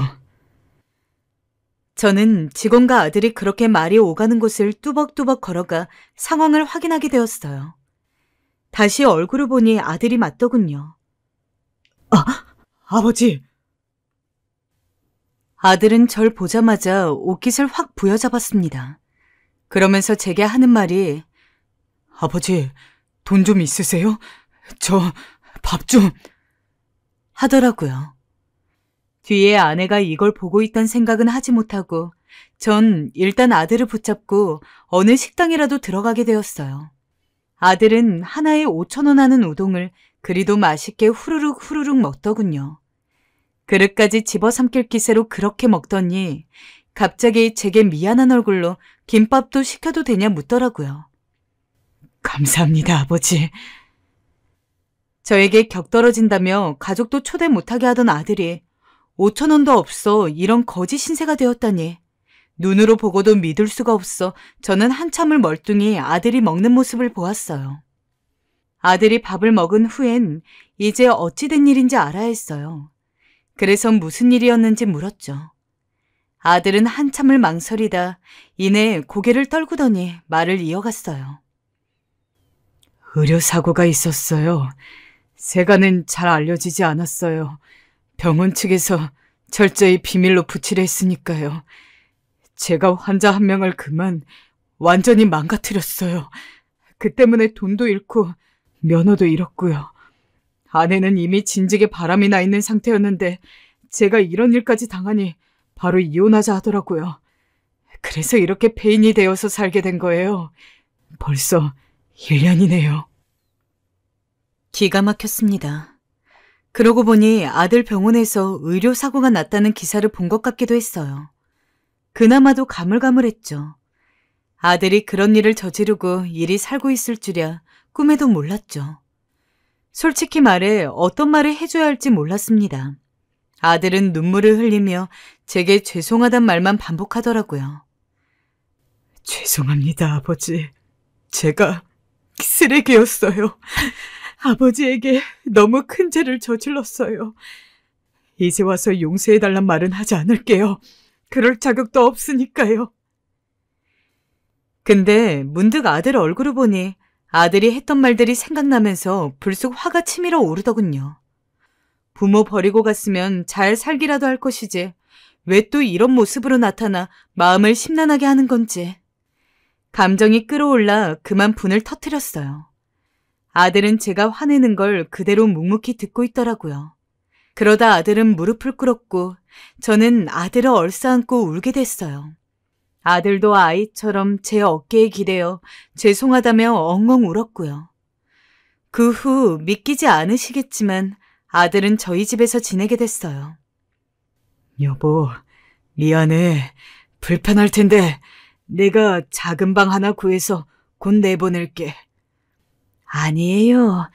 Speaker 2: 저는 직원과 아들이 그렇게 말이 오가는 곳을 뚜벅뚜벅 걸어가 상황을 확인하게 되었어요. 다시 얼굴을 보니 아들이 맞더군요. 아버지! 아들은 절 보자마자 옷깃을 확 부여잡았습니다. 그러면서 제게 하는 말이 아버지, 돈 좀 있으세요? 저 밥 좀... 하더라고요. 뒤에 아내가 이걸 보고 있단 생각은 하지 못하고 전 일단 아들을 붙잡고 어느 식당이라도 들어가게 되었어요. 아들은 하나에 5,000원 하는 우동을 그리도 맛있게 후루룩 먹더군요. 그릇까지 집어삼킬 기세로 그렇게 먹더니 갑자기 제게 미안한 얼굴로 김밥도 시켜도 되냐 묻더라고요. 감사합니다, 아버지. 저에게 격떨어진다며 가족도 초대 못하게 하던 아들이 5,000원도 없어 이런 거짓 신세가 되었다니 눈으로 보고도 믿을 수가 없어 저는 한참을 멀뚱히 아들이 먹는 모습을 보았어요. 아들이 밥을 먹은 후엔 이제 어찌 된 일인지 알아야 했어요. 그래서 무슨 일이었는지 물었죠. 아들은 한참을 망설이다 이내 고개를 떨구더니 말을 이어갔어요. 의료사고가 있었어요. 세간은 잘 알려지지 않았어요. 병원 측에서 철저히 비밀로 붙이려 했으니까요. 제가 환자 한 명을 그만 완전히 망가뜨렸어요. 그 때문에 돈도 잃고 면허도 잃었고요. 아내는 이미 진즉에 바람이 나 있는 상태였는데 제가 이런 일까지 당하니 바로 이혼하자 하더라고요. 그래서 이렇게 폐인이 되어서 살게 된 거예요. 벌써 1년이네요. 기가 막혔습니다. 그러고 보니 아들 병원에서 의료사고가 났다는 기사를 본 것 같기도 했어요. 그나마도 가물가물했죠. 아들이 그런 일을 저지르고 이리 살고 있을 줄이야 꿈에도 몰랐죠. 솔직히 말해 어떤 말을 해줘야 할지 몰랐습니다. 아들은 눈물을 흘리며 제게 죄송하단 말만 반복하더라고요.
Speaker 1: 죄송합니다, 아버지. 제가 쓰레기였어요. 아버지에게 너무 큰 죄를 저질렀어요. 이제 와서 용서해달란 말은 하지 않을게요. 그럴 자격도 없으니까요.
Speaker 2: 근데 문득 아들 얼굴을 보니 아들이 했던 말들이 생각나면서 불쑥 화가 치밀어 오르더군요. 부모 버리고 갔으면 잘 살기라도 할 것이지 왜 또 이런 모습으로 나타나 마음을 심란하게 하는 건지. 감정이 끌어올라 그만 분을 터뜨렸어요. 아들은 제가 화내는 걸 그대로 묵묵히 듣고 있더라고요. 그러다 아들은 무릎을 꿇었고 저는 아들을 얼싸안고 울게 됐어요. 아들도 아이처럼 제 어깨에 기대어 죄송하다며 엉엉 울었고요. 그 후 믿기지 않으시겠지만 아들은 저희 집에서 지내게 됐어요.
Speaker 1: 여보, 미안해. 불편할 텐데 내가 작은 방 하나 구해서 곧 내보낼게.
Speaker 2: 아니에요.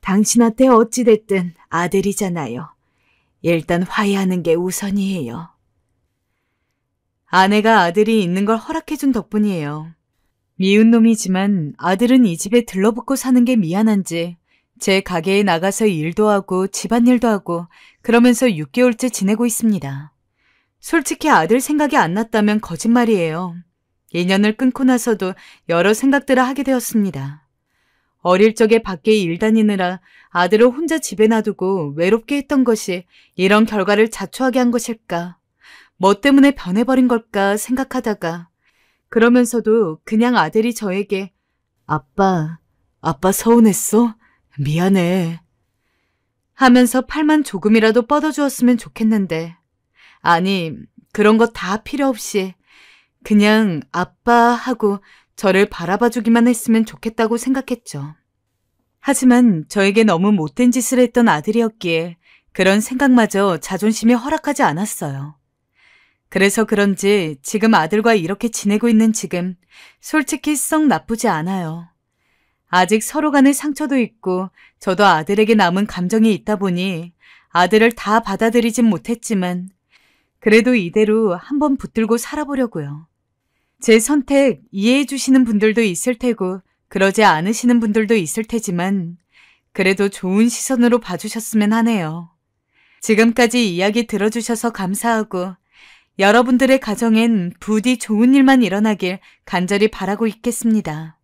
Speaker 2: 당신한테 어찌됐든 아들이잖아요. 일단 화해하는 게 우선이에요. 아내가 아들이 있는 걸 허락해준 덕분이에요. 미운 놈이지만 아들은 이 집에 들러붙고 사는 게 미안한지 제 가게에 나가서 일도 하고 집안일도 하고 그러면서 6개월째 지내고 있습니다. 솔직히 아들 생각이 안 났다면 거짓말이에요. 인연을 끊고 나서도 여러 생각들을 하게 되었습니다. 어릴 적에 밖에 일 다니느라 아들을 혼자 집에 놔두고 외롭게 했던 것이 이런 결과를 자초하게 한 것일까? 뭐 때문에 변해버린 걸까 생각하다가 그러면서도 그냥 아들이 저에게 아빠 서운했어? 미안해 하면서 팔만 조금이라도 뻗어주었으면 좋겠는데 아니 그런 거 다 필요 없이 그냥 아빠 하고 저를 바라봐주기만 했으면 좋겠다고 생각했죠. 하지만 저에게 너무 못된 짓을 했던 아들이었기에 그런 생각마저 자존심이 허락하지 않았어요. 그래서 그런지 지금 아들과 이렇게 지내고 있는 지금 솔직히 썩 나쁘지 않아요. 아직 서로 간의 상처도 있고 저도 아들에게 남은 감정이 있다 보니 아들을 다 받아들이진 못했지만 그래도 이대로 한번 붙들고 살아보려고요. 제 선택 이해해 주시는 분들도 있을 테고 그러지 않으시는 분들도 있을 테지만 그래도 좋은 시선으로 봐주셨으면 하네요. 지금까지 이야기 들어주셔서 감사하고 여러분들의 가정엔 부디 좋은 일만 일어나길 간절히 바라고 있겠습니다.